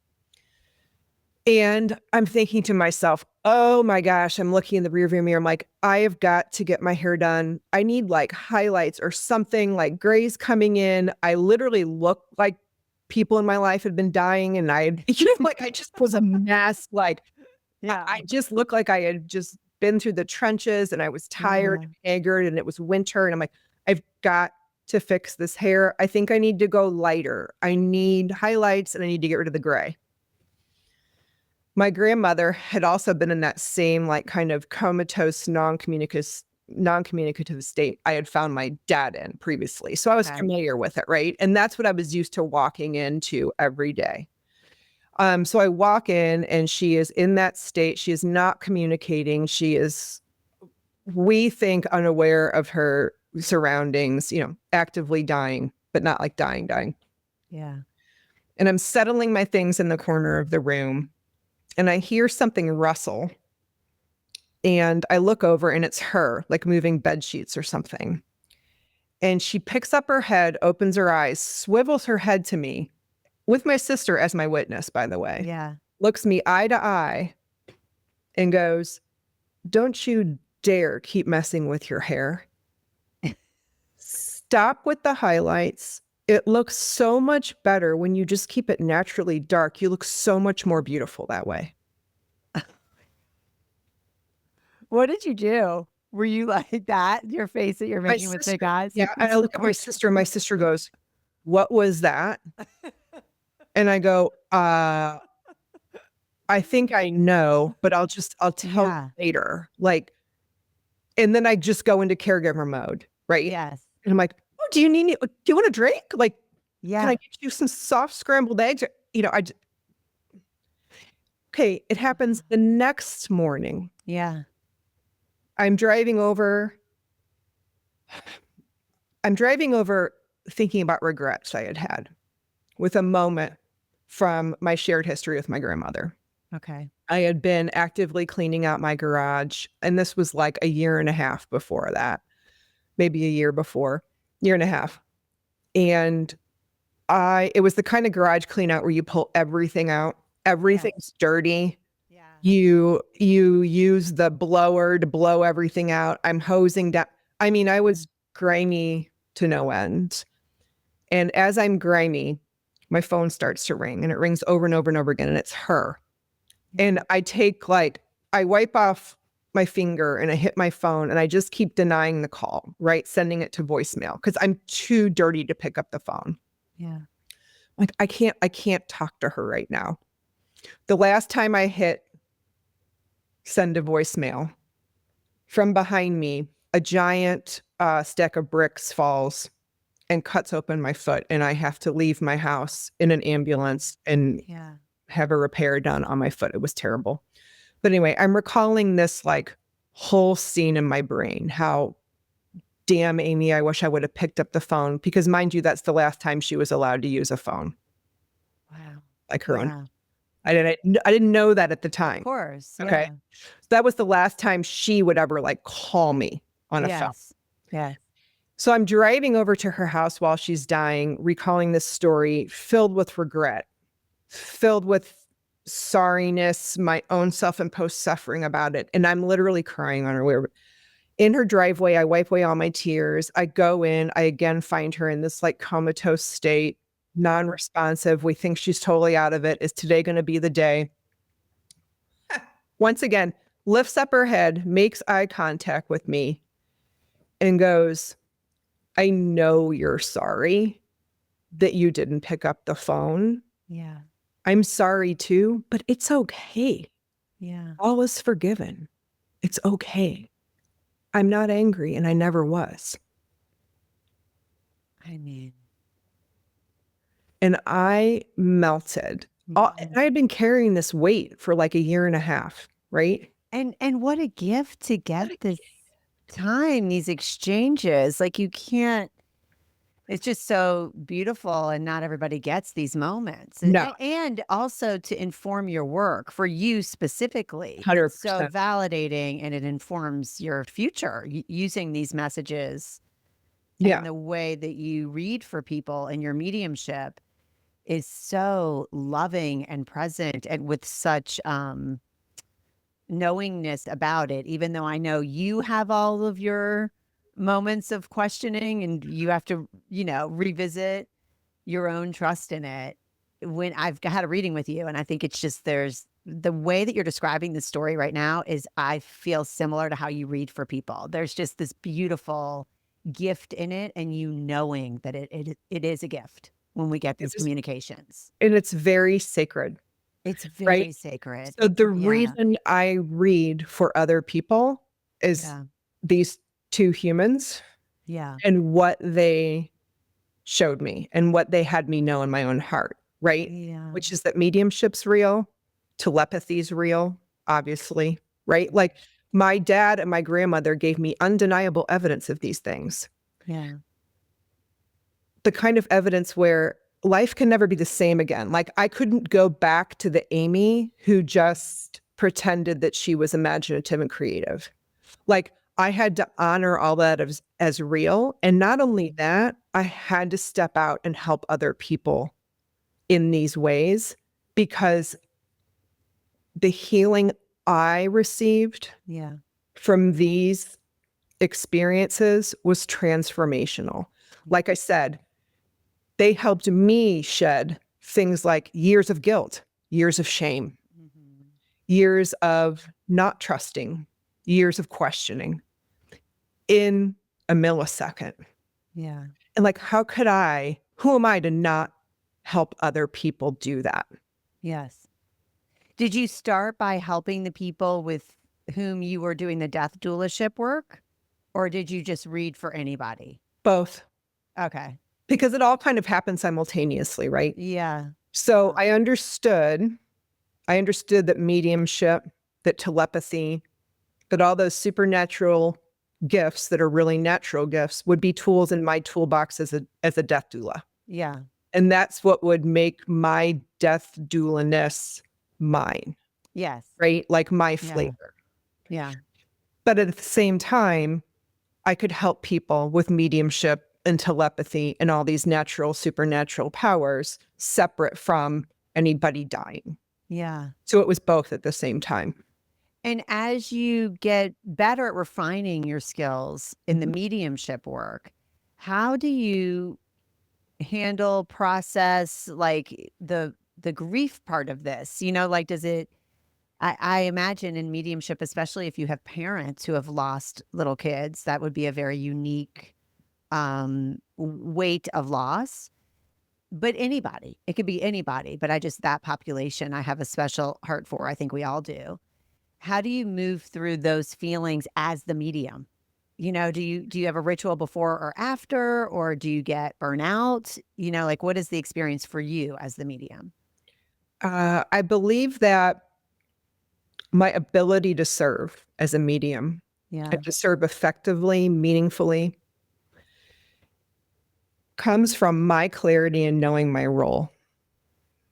And I'm thinking to myself, oh my gosh, I'm looking in the rearview mirror. I'm like, I have got to get my hair done. I need like highlights or something, like grays coming in. I literally look like people in my life had been dying, and I just was a mess. Like,
Yeah.
I just looked like I had just been through the trenches, and I was tired and haggard, and it was winter. And I'm like, I've got to fix this hair. I think I need to go lighter. I need highlights and I need to get rid of the gray. My grandmother had also been in that same like kind of comatose, non-communicative state I had found my dad in previously. So I was familiar with it, right? And that's what I was used to walking into every day. So I walk in and she is in that state. She is not communicating. She is, we think, unaware of her surroundings, actively dying, but not like dying.
Yeah.
And I'm settling my things in the corner of the room. And I hear something rustle, and I look over and it's her, like moving bed sheets or something. And she picks up her head, opens her eyes, swivels her head to me with my sister as my witness, by the way.
Yeah.
Looks me eye to eye and goes, don't you dare keep messing with your hair. Stop with the highlights. It looks so much better when you just keep it naturally dark. You look so much more beautiful that way.
What did you do? Were you like that? Your face that you're making with big eyes?
Yeah. And I look at my sister, and my sister goes, what was that? And I go, I think I know, but I'll tell you later. Like, and then I just go into caregiver mode, right?
Yes.
And I'm like, oh, do you want a drink? Like,
Yeah.
can I get you some soft scrambled eggs? Okay, it happens the next morning.
Yeah.
I'm driving over thinking about regrets I had had with a moment from my shared history with my grandmother.
Okay.
I had been actively cleaning out my garage, and this was like a year and a half before that, maybe a year and a half. And it was the kind of garage clean out where you pull everything out. Everything's dirty.
Yeah.
You use the blower to blow everything out. I'm hosing down. I mean, I was grimy to no end. And as I'm grimy, my phone starts to ring, and it rings over and over and over again, and it's her. And I wipe off my finger and I hit my phone, and I just keep denying the call, right? Sending it to voicemail because I'm too dirty to pick up the phone.
Yeah.
Like, I can't talk to her right now. The last time I hit send to voicemail, from behind me, a giant stack of bricks falls and cuts open my foot, and I have to leave my house in an ambulance and
Yeah.
have a repair done on my foot. It was terrible. But anyway, I'm recalling this like whole scene in my brain, how damn Amy, I wish I would have picked up the phone, because mind you, that's the last time she was allowed to use a phone,
Wow.
like her own.
Yeah.
I didn't know that at the
Of
time.
course.
Okay.
Yeah.
So that was the last time she would ever like call me on a phone.
Yes. Yes.
So I'm driving over to her house while she's dying, recalling this story filled with regret, filled with sorriness, my own self-imposed suffering about it. And I'm literally crying on her way. In her driveway, I wipe away all my tears. I go in, I again find her in this like comatose state, non-responsive. We think she's totally out of it. Is today going to be the day? Once again, lifts up her head, makes eye contact with me, and goes, I know you're sorry that you didn't pick up the phone.
Yeah.
I'm sorry too, but it's okay.
Yeah.
All is forgiven. It's okay. I'm not angry, and I never was.
I mean,
And I melted. And I had been carrying this weight for like a year and a half, right?
and what a gift to get this time, these exchanges. Like you can't, it's just so beautiful, and not everybody gets these moments.
No.
And also to inform your work for you specifically. It's so
100%.
validating, and it informs your future using these messages.
Yeah.
And the way that you read for people and your mediumship is so loving and present, and with such knowingness about it, even though I know you have all of your moments of questioning and you have to, revisit your own trust in it. When I've had a reading with you, and I think it's just there's the way that you're describing the story right now is I feel similar to how you read for people. There's just this beautiful gift in it, and you knowing that it is a gift when we get these communications.
And it's very sacred.
It's very
Right?
sacred.
So the
Yeah.
reason I read for other people is
Yeah.
these two humans
Yeah.
and what they showed me and what they had me know in my own heart, right?
Yeah.
Which is that mediumship's real, telepathy's real, obviously, right? Like my dad and my grandmother gave me undeniable evidence of these things.
Yeah.
The kind of evidence where life can never be the same again. Like I couldn't go back to the Amy who just pretended that she was imaginative and creative. Like I had to honor all that as real. And not only that, I had to step out and help other people in these ways, because the healing I received
Yeah.
from these experiences was transformational. Like I said, they helped me shed things like years of guilt, years of shame, years of not trusting, years of questioning in a millisecond.
Yeah.
And like, who am I to not help other people do that?
Yes. Did you start by helping the people with whom you were doing the death doulaship work, or did you just read for anybody?
Both.
Okay.
Because it all kind of happened simultaneously, right?
Yeah.
So I understood that mediumship, that telepathy, that all those supernatural gifts that are really natural gifts would be tools in my toolbox as a death doula.
Yeah.
And that's what would make my death doula-ness mine,
Yes.
right? Like my flavor.
Yeah.
But at the same time, I could help people with mediumship and telepathy and all these natural, supernatural powers separate from anybody dying.
Yeah.
So it was both at the same time.
And as you get better at refining your skills in the mediumship work, how do you handle, process like the grief part of this? Like does it I imagine in mediumship, especially if you have parents who have lost little kids, that would be a very unique weight of loss. But anybody, it could be anybody, but that population I have a special heart for. I think we all do. how do you move through those feelings as the medium? Do you have a ritual before or after, or do you get burnout? Like, what is the experience for you as the medium?
I believe that my ability to serve as a medium
Yeah.
and to serve effectively, meaningfully, comes from my clarity in knowing my role.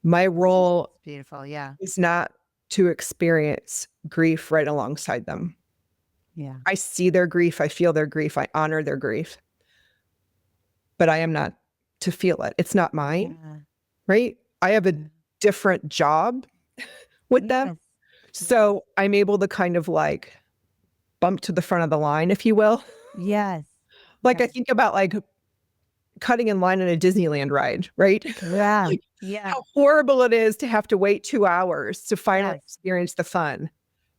My role
It's beautiful. Yeah.
is not to experience grief right alongside them.
Yeah.
I see their grief, I feel their grief, I honor their grief, but I am not to feel it. It's not mine,
Yeah.
right? I have a
Yeah.
different job with them.
Yes.
So I'm able to kind of like bump to the front of the line, if you will.
Yes.
Like I
Yes.
think about like cutting in line on a Disneyland ride, right?
Yeah.
Like
Yeah.
how horrible it is to have to wait 2 hours to finally
Yes.
experience the fun.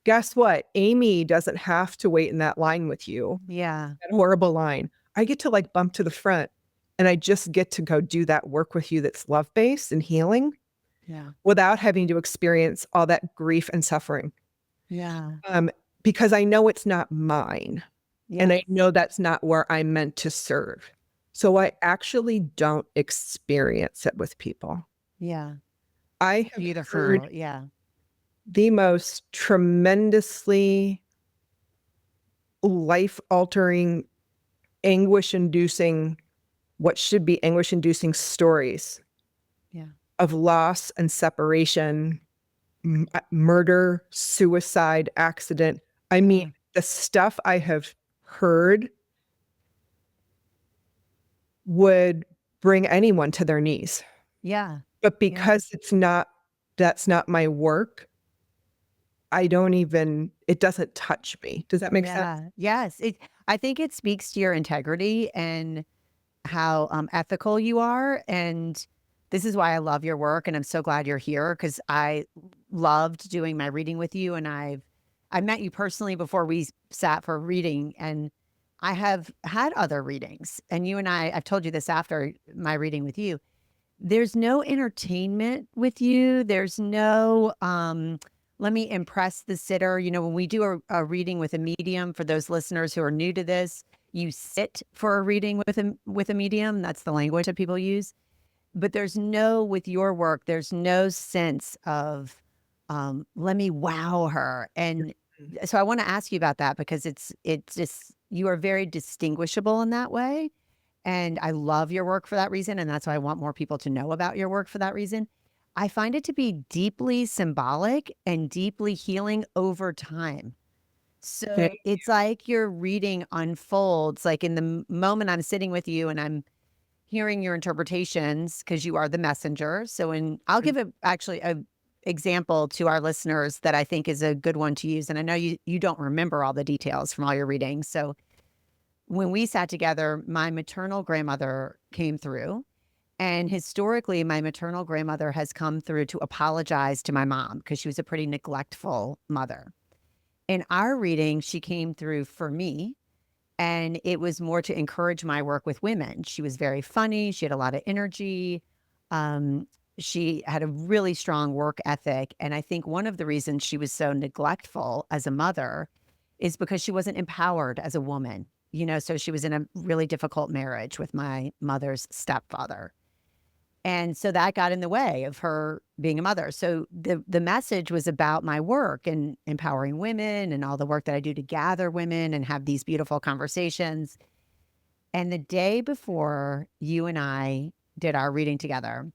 Guess what? Amy doesn't have to wait in that line with you,
Yeah.
that horrible line. I get to like bump to the front and I just get to go do that work with you that's love-based and healing
Yeah.
without having to experience all that grief and suffering.
Yeah.
Um, because I know it's not mine and
Yes.
I know that's not where I'm meant to serve. So I actually don't experience it with people.
Yeah.
I have heard
Beautiful. Yeah.
the most tremendously life-altering, anguish-inducing, what should be anguish-inducing stories
Yeah.
of loss and separation, murder, suicide, accident. I mean,
Yeah.
the stuff I have heard would bring anyone to their knees.
Yeah.
But
Yeah.
because that's not my work, I don't even it doesn't touch me. Does that make sense?
Yeah. Yes. I think it speaks to your integrity and how ethical you are. And this is why I love your work. And I'm so glad you're here because I loved doing my reading with you. And I met you personally before we sat for a reading. And I have had other readings. And you and I've told you this after my reading with you. There's no entertainment with you. There's no let me impress the sitter. When we do a reading with a medium, for those listeners who are new to this, you sit for a reading with a medium. That's the language that people use. But with your work, there's no sense of let me wow her. And
Mhm.
so I want to ask you about that because it's just you are very distinguishable in that way. And I love your work for that reason, and that's why I want more people to know about your work for that reason. I find it to be deeply symbolic and deeply healing over time. So
Thank
it's like your reading unfolds, like in the moment I'm sitting with you and I'm hearing your interpretations because you are the messenger. So I'll
you.
give actually a example to our listeners that I think is a good one to use. And I know you don't remember all the details from all your readings. So when we sat together, my maternal grandmother came through. And historically, my maternal grandmother has come through to apologize to my mom because she was a pretty neglectful mother. In our reading, she came through for me, and it was more to encourage my work with women. She was very funny. She had a lot of energy. Um, she had a really strong work ethic. And I think one of the reasons she was so neglectful as a mother is because she wasn't empowered as a woman. So she was in a really difficult marriage with my mother's stepfather. And so that got in the way of her being a mother. So the message was about my work and empowering women and all the work that I do to gather women and have these beautiful conversations. And the day before you and I did our reading together,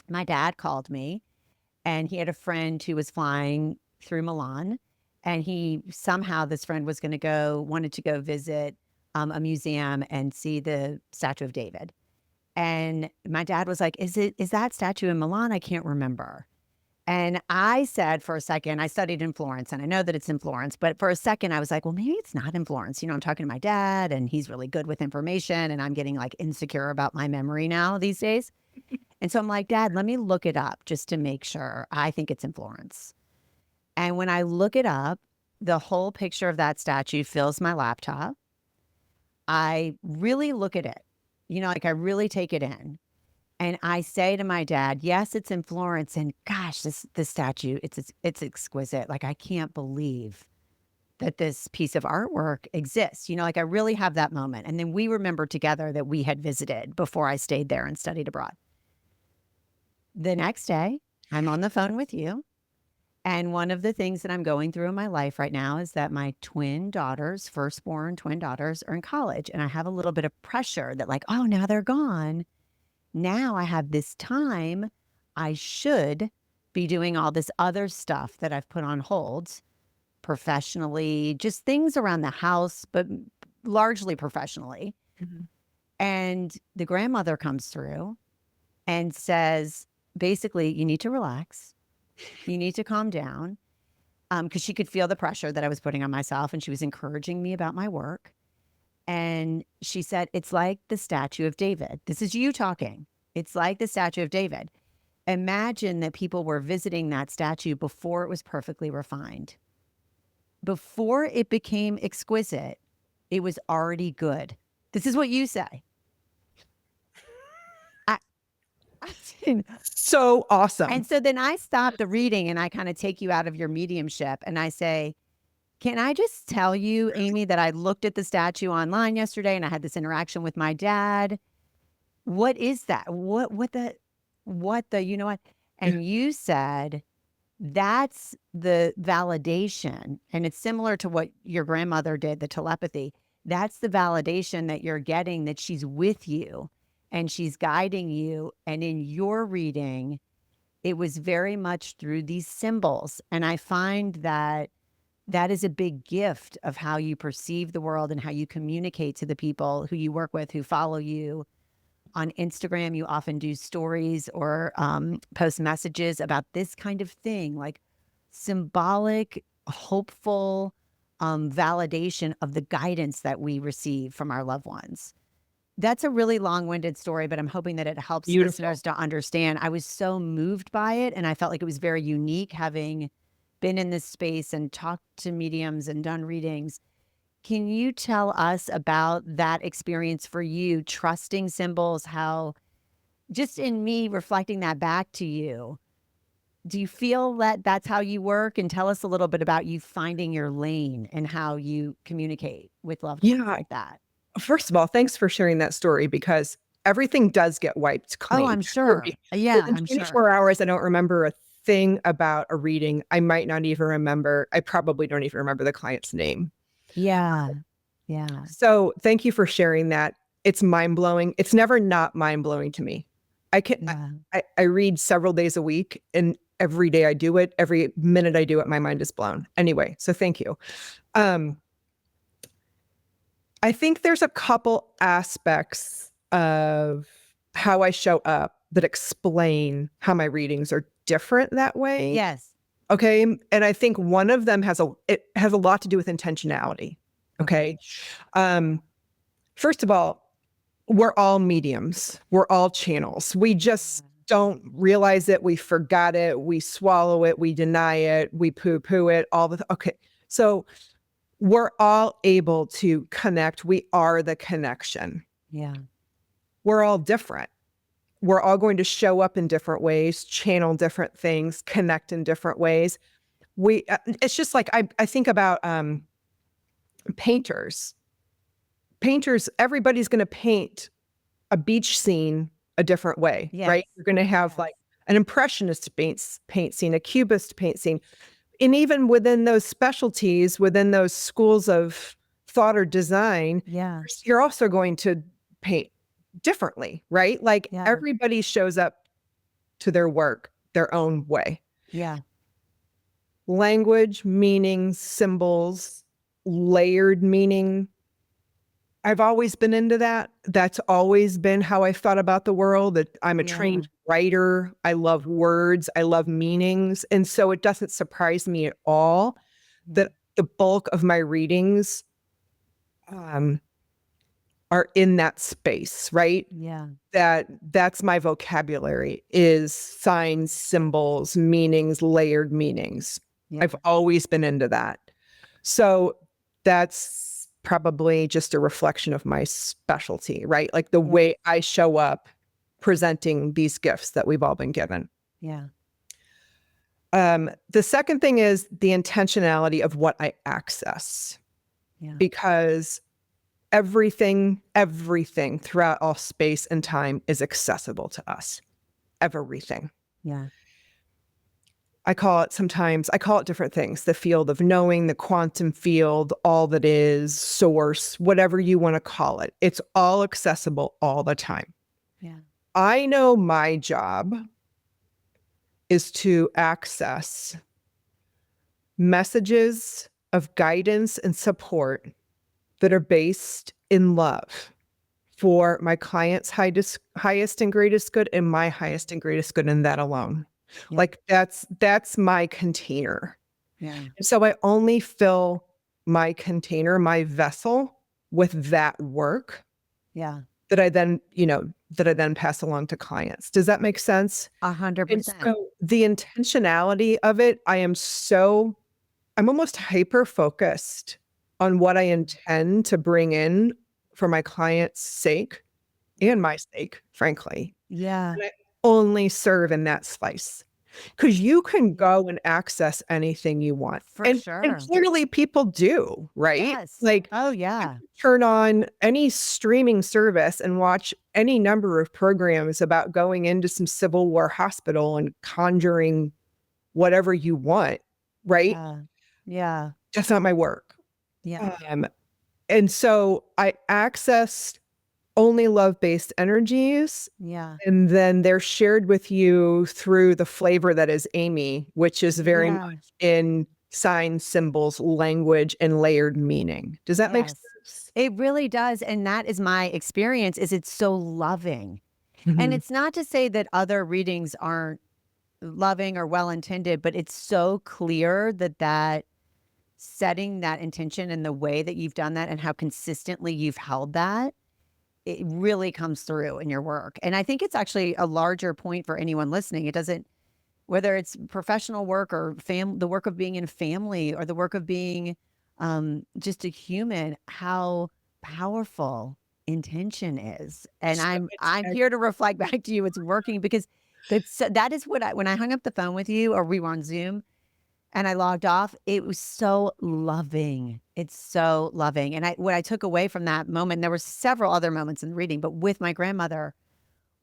my dad called me and he had a friend who was flying through Milan. And this friend was going to wanted to go visit a museum and see the Statue of David. And my dad was like, is that statue in Milan? I can't remember. And I said for a second, I studied in Florence and I know that it's in Florence, but for a second I was like, well, maybe it's not in Florence. I'm talking to my dad and he's really good with information and I'm getting like insecure about my memory now these days. And so I'm like, Dad, let me look it up just to make sure. I think it's in Florence. And when I look it up, the whole picture of that statue fills my laptop. I really look at it, like I really take it in. And I say to my dad, yes, it's in Florence. And gosh, this statue, it's exquisite. Like, I can't believe that this piece of artwork exists. You know, like I really have that moment. And then we remember together that we had visited before I stayed there and studied abroad. The next day, I'm on the phone with you. And one of the things that I'm going through in my life right now is that my twin daughters, firstborn twin daughters, are in college. And I have a little bit of pressure that, like, oh, now they're gone. Now I have this time. I should be doing all this other stuff that I've put on hold professionally, just things around the house, but largely professionally.
Mhm.
And the grandmother comes through and says, basically, you need to relax. You need to calm down. Because she could feel the pressure that I was putting on myself, and she was encouraging me about my work. And she said, it's like the statue of David. This is you talking. It's like the statue of David. Imagine that people were visiting that statue before it was perfectly refined. Before it became exquisite, it was already good. This is what you say. I mean,
So awesome.
and so then I stop the reading and I kind of take you out of your mediumship and I say, can I just tell you, Amy, that I looked at the statue online yesterday and I had this interaction with my dad. What is that? What the, you know what? And you said, that's the validation. And it's similar to what your grandmother did, the telepathy. That's the validation that you're getting, that she's with you and she's guiding you. And in your reading, it was very much through these symbols. And I find that that is a big gift of how you perceive the world and how you communicate to the people who you work with, who follow you. On Instagram, you often do stories or post messages about this kind of thing, like symbolic, hopeful validation of the guidance that we receive from our loved ones. That's a really long-winded story, but I'm hoping that it helps
Beautiful.
listeners to understand. I was so moved by it, and I felt like it was very unique, having been in this space and talked to mediums and done readings. Can you tell us about that experience for you, trusting symbols, how just in me reflecting that back to you, do you feel that that's how you work? And tell us a little bit about you finding your lane and how you communicate with loved ones
Yeah.
like that.
First of all, thanks for sharing that story, because everything does get wiped
Oh,
clean.
I'm sure. Yeah,
Within
I'm
24
sure.
hours, I don't remember a thing about a reading. I might not even remember. I probably don't even remember the client's name.
Yeah. Yeah.
So thank you for sharing that. It's mind blowing. It's never not mind blowing to me.
Yeah.
I read several days a week, and every day I do it, every minute I do it, my mind is blown. Anyway, so thank you. I think there's a couple aspects of how I show up that explain how my readings are different that way.
Yes.
Okay. And I think one of them has a lot to do with intentionality. Okay. First of all, we're all mediums. We're all channels. We just don't realize it. We forgot it. We swallow it. We deny it. We poo-poo it. Okay. So we're all able to connect. We are the connection.
Yeah.
We're all different. We're all going to show up in different ways, channel different things, connect in different ways. It's just like, I think about painters. Painters, everybody's going to paint a beach scene a different way,
Yes.
right? You're going to have like an impressionist paint scene, a cubist paint scene. And even within those specialties, within those schools of thought or design,
Yeah.
you're also going to paint differently, right? Like
Yeah.
everybody shows up to their work their own way.
Yeah.
Language, meaning, symbols, layered meaning. I've always been into that. That's always been how I thought about the world. That I'm a trained writer. I love words. I love meanings. And so it doesn't surprise me at all that the bulk of my readings are in that space, right?
Yeah.
That's my vocabulary, is signs, symbols, meanings, layered meanings.
Yeah.
I've always been into that. So that's probably just a reflection of my specialty, right? Like the way I show up presenting these gifts that we've all been given.
Yeah.
The second thing is the intentionality of what I access,
Yeah.
because everything throughout all space and time is accessible to us. Everything.
Yeah.
I call it different things. The field of knowing, the quantum field, all that is, source, whatever you want to call it. It's all accessible all the time.
Yeah.
I know my job is to access messages of guidance and support that are based in love for my client's highest and greatest good and my highest and greatest good, and that alone.
Yeah.
Like that's my container.
Yeah.
And so I only fill my container, my vessel, with that work
Yeah.
that I then pass along to clients. Does that make sense? And
100%.
so the intentionality of it, I'm almost hyper focused on what I intend to bring in for my client's sake and my sake, frankly.
Yeah.
And I only serve in that slice. Because you can go and access anything you want.
For
And
sure.
clearly people do, right?
Yes.
Like,
Oh, yeah.
turn on any streaming service and watch any number of programs about going into some Civil War hospital and conjuring whatever you want, right?
Yeah. Yeah.
That's not my work.
Yeah.
And so I access only love-based energies,
Yeah.
and then they're shared with you through the flavor that is Amy, which is very
Yeah.
much in signs, symbols, language, and layered meaning. Does that make
Yes.
sense?
It really does. And that is my experience, is it's so loving. And it's not to say that other readings aren't loving or well-intended, but it's so clear that setting that intention and the way that you've done that and how consistently you've held that, it really comes through in your work. And I think it's actually a larger point for anyone listening. It doesn't, whether it's professional work or the work of being in family or the work of being just a human, how powerful intention is. And I'm here to reflect back to you, it's working, because that is what when I hung up the phone with you, or we were on Zoom and I logged off, it was so loving. It's so loving. And what I took away from that moment, there were several other moments in the reading, but with my grandmother,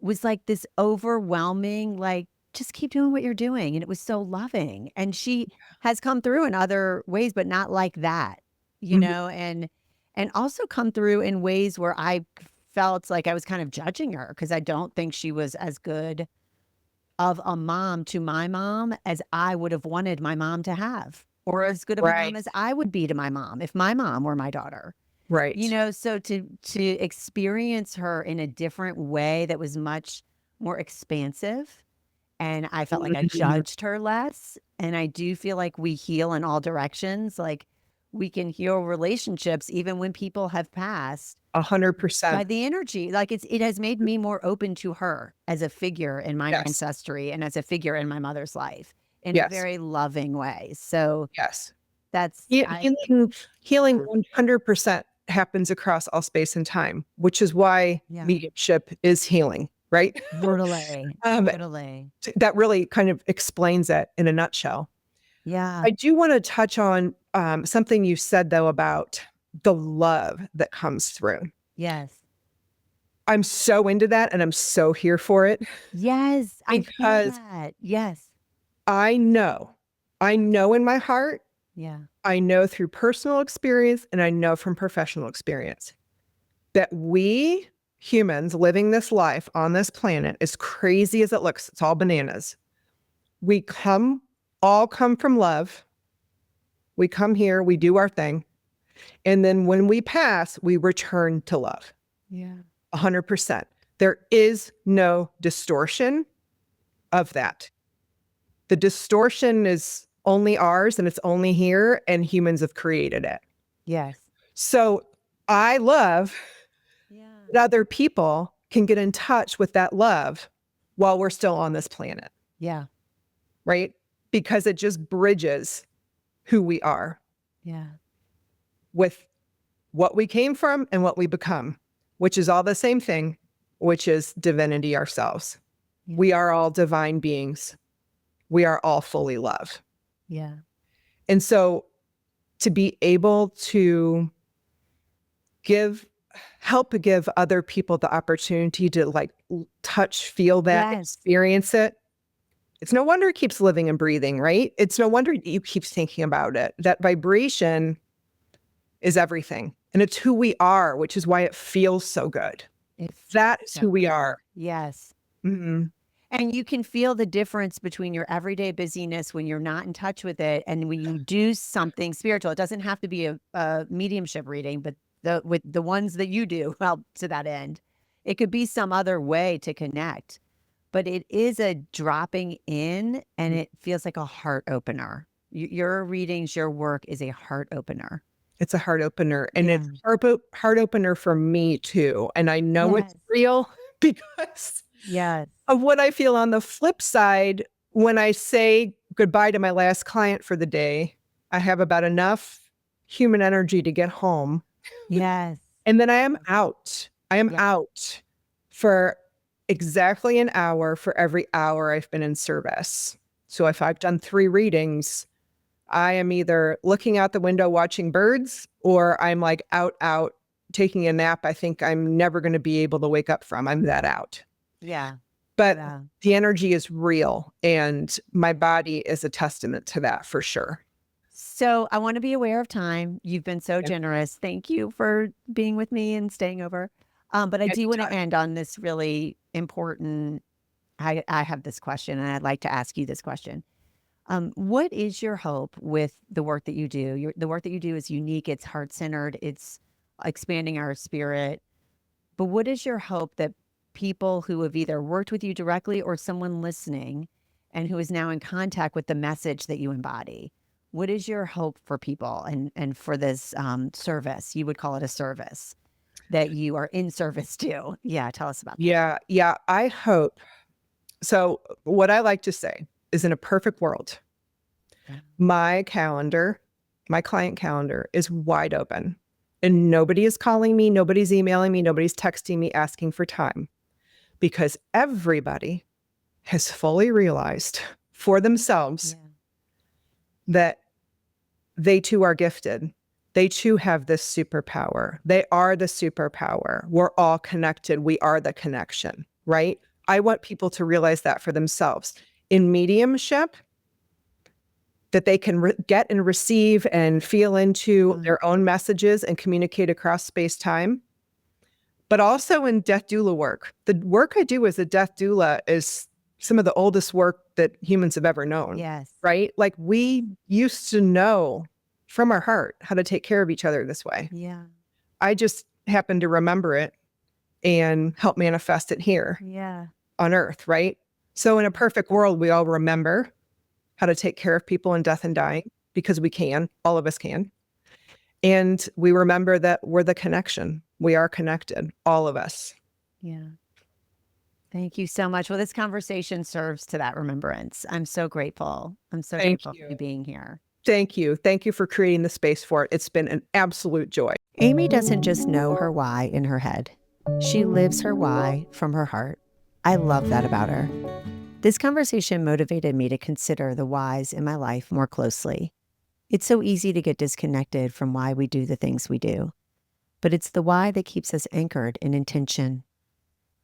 was like this overwhelming, like, just keep doing what you're doing. And it was so loving. And she has come through in other ways, but not like that, you know, and also come through in ways where I felt like I was kind of judging her because I don't think she was as good of a mom to my mom as I would have wanted my mom to have, or as good of a mom as I would be to my mom if my mom were my daughter.
Right.
You know, so to experience her in a different way that was much more expansive, and I felt like I judged her less. And I do feel like we heal in all directions. Like, we can heal relationships even when people have passed
100%.
by the energy. Like, it has made me more open to her as a figure in my ancestry and as a figure in my mother's life in a very loving way. So that's
healing 100% happens across all space and time, which is why mediumship is healing, right?
Totally.
That really kind of explains it in a nutshell.
Yeah.
I do want to touch on something you said, though, about the love that comes through.
Yes.
I'm so into that, and I'm so here for it.
Yes. I feel that. Yes.
I know in my heart, I know through personal experience, and I know from professional experience, that we humans living this life on this planet, as crazy as it looks, it's all bananas. We all come from love. We come here, we do our thing. And then when we pass, we return to love.
Yeah.
100%. There is no distortion of that. The distortion is only ours, and it's only here, and humans have created it.
Yes.
So I love that other people can get in touch with that love while we're still on this planet.
Yeah.
Right? Because it just bridges who we are.
Yeah.
With what we came from and what we become, which is all the same thing, which is divinity ourselves.
Yeah.
We are all divine beings. We are all fully love.
Yeah.
And so to be able to help give other people the opportunity to like touch, feel that,
Yes.
experience it. It's no wonder it keeps living and breathing, right? It's no wonder you keep thinking about it. That vibration is everything. And it's who we are, which is why it feels so good. That is who we are.
Yes.
Mhm.
And you can feel the difference between your everyday busyness when you're not in touch with it and when you do something spiritual. It doesn't have to be a mediumship reading, but with the ones that you do, well, to that end, it could be some other way to connect. But it is a dropping in and it feels like a heart opener. Your readings, your work is a heart opener.
It's a heart opener. And
Yeah.
it's heart opener for me too. And I know it's
Yes.
real because
Yes.
of what I feel on the flip side. When I say goodbye to my last client for the day, I have about enough human energy to get home.
Yes.
And then I am out. I am
Yeah.
out for exactly an hour for every hour I've been in service. So if I've done 3 readings, I am either looking out the window watching birds or I'm like out taking a nap I think I'm never going to be able to wake up from. I'm that out.
Yeah.
But
Yeah.
the energy is real and my body is a testament to that for sure.
So I want to be aware of time. You've been so
Yep.
generous. Thank you for being with me and staying over. But I do want to
Anytime.
end on this really important. I have this question, and I'd like to ask you this question. What is your hope with the work that you do? The work that you do is unique. It's heart centered. It's expanding our spirit. But what is your hope that people who have either worked with you directly or someone listening and who is now in contact with the message that you embody? What is your hope for people and for this service? You would call it a service that you are in service to. Yeah, tell us about that.
Yeah. I hope. So what I like to say is in a perfect world,
Yeah.
my client calendar is wide open and nobody is calling me, nobody's emailing me, nobody's texting me asking for time because everybody has fully realized for themselves
Yeah.
that they too are gifted. They too have this superpower. They are the superpower. We're all connected. We are the connection, right? I want people to realize that for themselves. In mediumship, that they can get and receive and feel into their own messages and communicate across space-time. But also in death doula work. The work I do as a death doula is some of the oldest work that humans have ever known.
Yes.
Right? Like we used to know from our heart how to take care of each other this way.
Yeah.
I just happen to remember it and help manifest it here
Yeah.
on earth, right? So in a perfect world, we all remember how to take care of people in death and dying because we can, all of us can. And we remember that we're the connection. We are connected, all of us.
Yeah. Thank you so much. Well, this conversation serves to that remembrance. I'm so grateful. I'm so
Thank
grateful for
you.
you being here.
Thank you. Thank you for creating the space for it. It's been an absolute joy.
Amy doesn't just know her why in her head. She lives her why from her heart. I love that about her. This conversation motivated me to consider the whys in my life more closely. It's so easy to get disconnected from why we do the things we do, but it's the why that keeps us anchored in intention.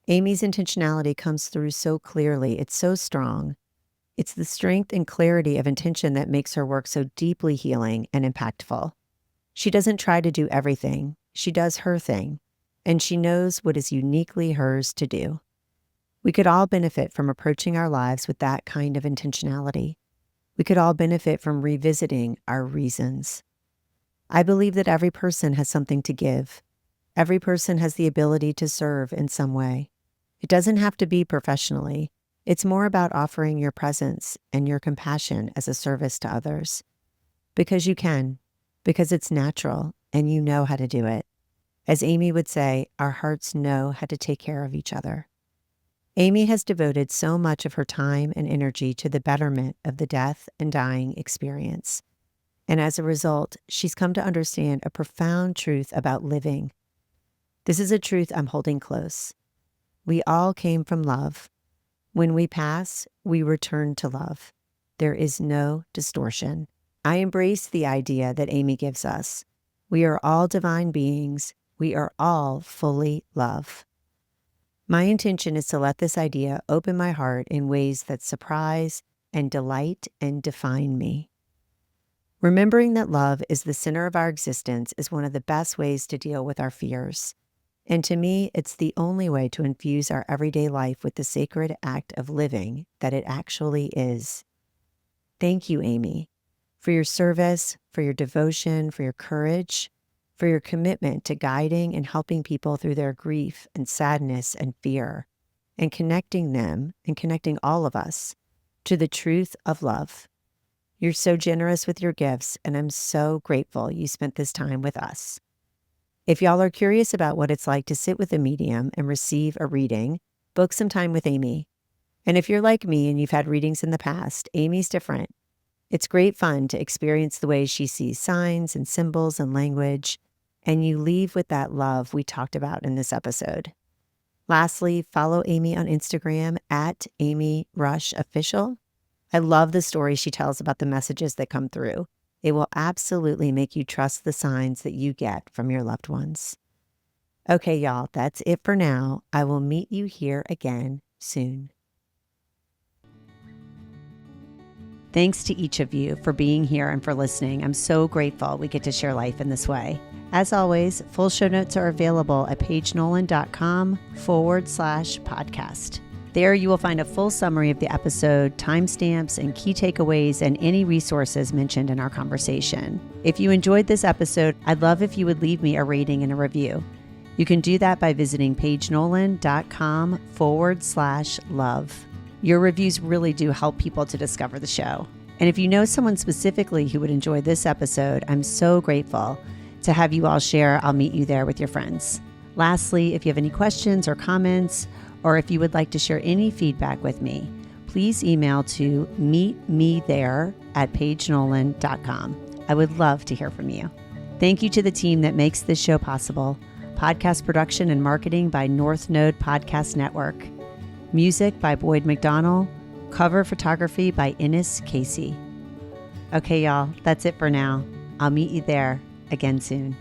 Amy's intentionality comes through so clearly. It's so strong. It's the strength and clarity of intention that makes her work so deeply healing and impactful. She doesn't try to do everything. She does her thing, and she knows what is uniquely hers to do. We could all benefit from approaching our lives with that kind of intentionality. We could all benefit from revisiting our reasons. I believe that every person has something to give. Every person has the ability to serve in some way. It doesn't have to be professionally. It's more about offering your presence and your compassion as a service to others. Because you can, because it's natural and you know how to do it. As Amy would say, our hearts know how to take care of each other. Amy has devoted so much of her time and energy to the betterment of the death and dying experience. And as a result, she's come to understand a profound truth about living. This is a truth I'm holding close. We all came from love. When we pass, we return to love. There is no distortion. I embrace the idea that Amy gives us. We are all divine beings. We are all fully love. My intention is to let this idea open my heart in ways that surprise and delight and define me. Remembering that love is the center of our existence is one of the best ways to deal with our fears. And to me, it's the only way to infuse our everyday life with the sacred act of living that it actually is. Thank you, Amy, for your service, for your devotion, for your courage, for your commitment to guiding and helping people through their grief and sadness and fear, and connecting them and connecting all of us to the truth of love. You're so generous with your gifts, and I'm so grateful you spent this time with us. If y'all are curious about what it's like to sit with a medium and receive a reading, book some time with Amy. And if you're like me and you've had readings in the past, Amy's different. It's great fun to experience the way she sees signs and symbols and language, and you leave with that love we talked about in this episode. Lastly, follow Amy on Instagram at Amy Rush Official. I love the story she tells about the messages that come through. It will absolutely make you trust the signs that you get from your loved ones. Okay, y'all, that's it for now. I will meet you here again soon. Thanks to each of you for being here and for listening. I'm so grateful we get to share life in this way. As always, full show notes are available at pagenolan.com/podcast. There you will find a full summary of the episode, timestamps, and key takeaways, and any resources mentioned in our conversation. If you enjoyed this episode, I'd love if you would leave me a rating and a review. You can do that by visiting pagenolan.com/love. Your reviews really do help people to discover the show. And if you know someone specifically who would enjoy this episode, I'm so grateful to have you all share I'll Meet You There with your friends. Lastly, if you have any questions or comments, or if you would like to share any feedback with me, please email to meetmethere@pagenolan.com. I would love to hear from you. Thank you to the team that makes this show possible. Podcast production and marketing by North Node Podcast Network. Music by Boyd McDonnell. Cover photography by Innes Casey. Okay, y'all, that's it for now. I'll meet you there again soon.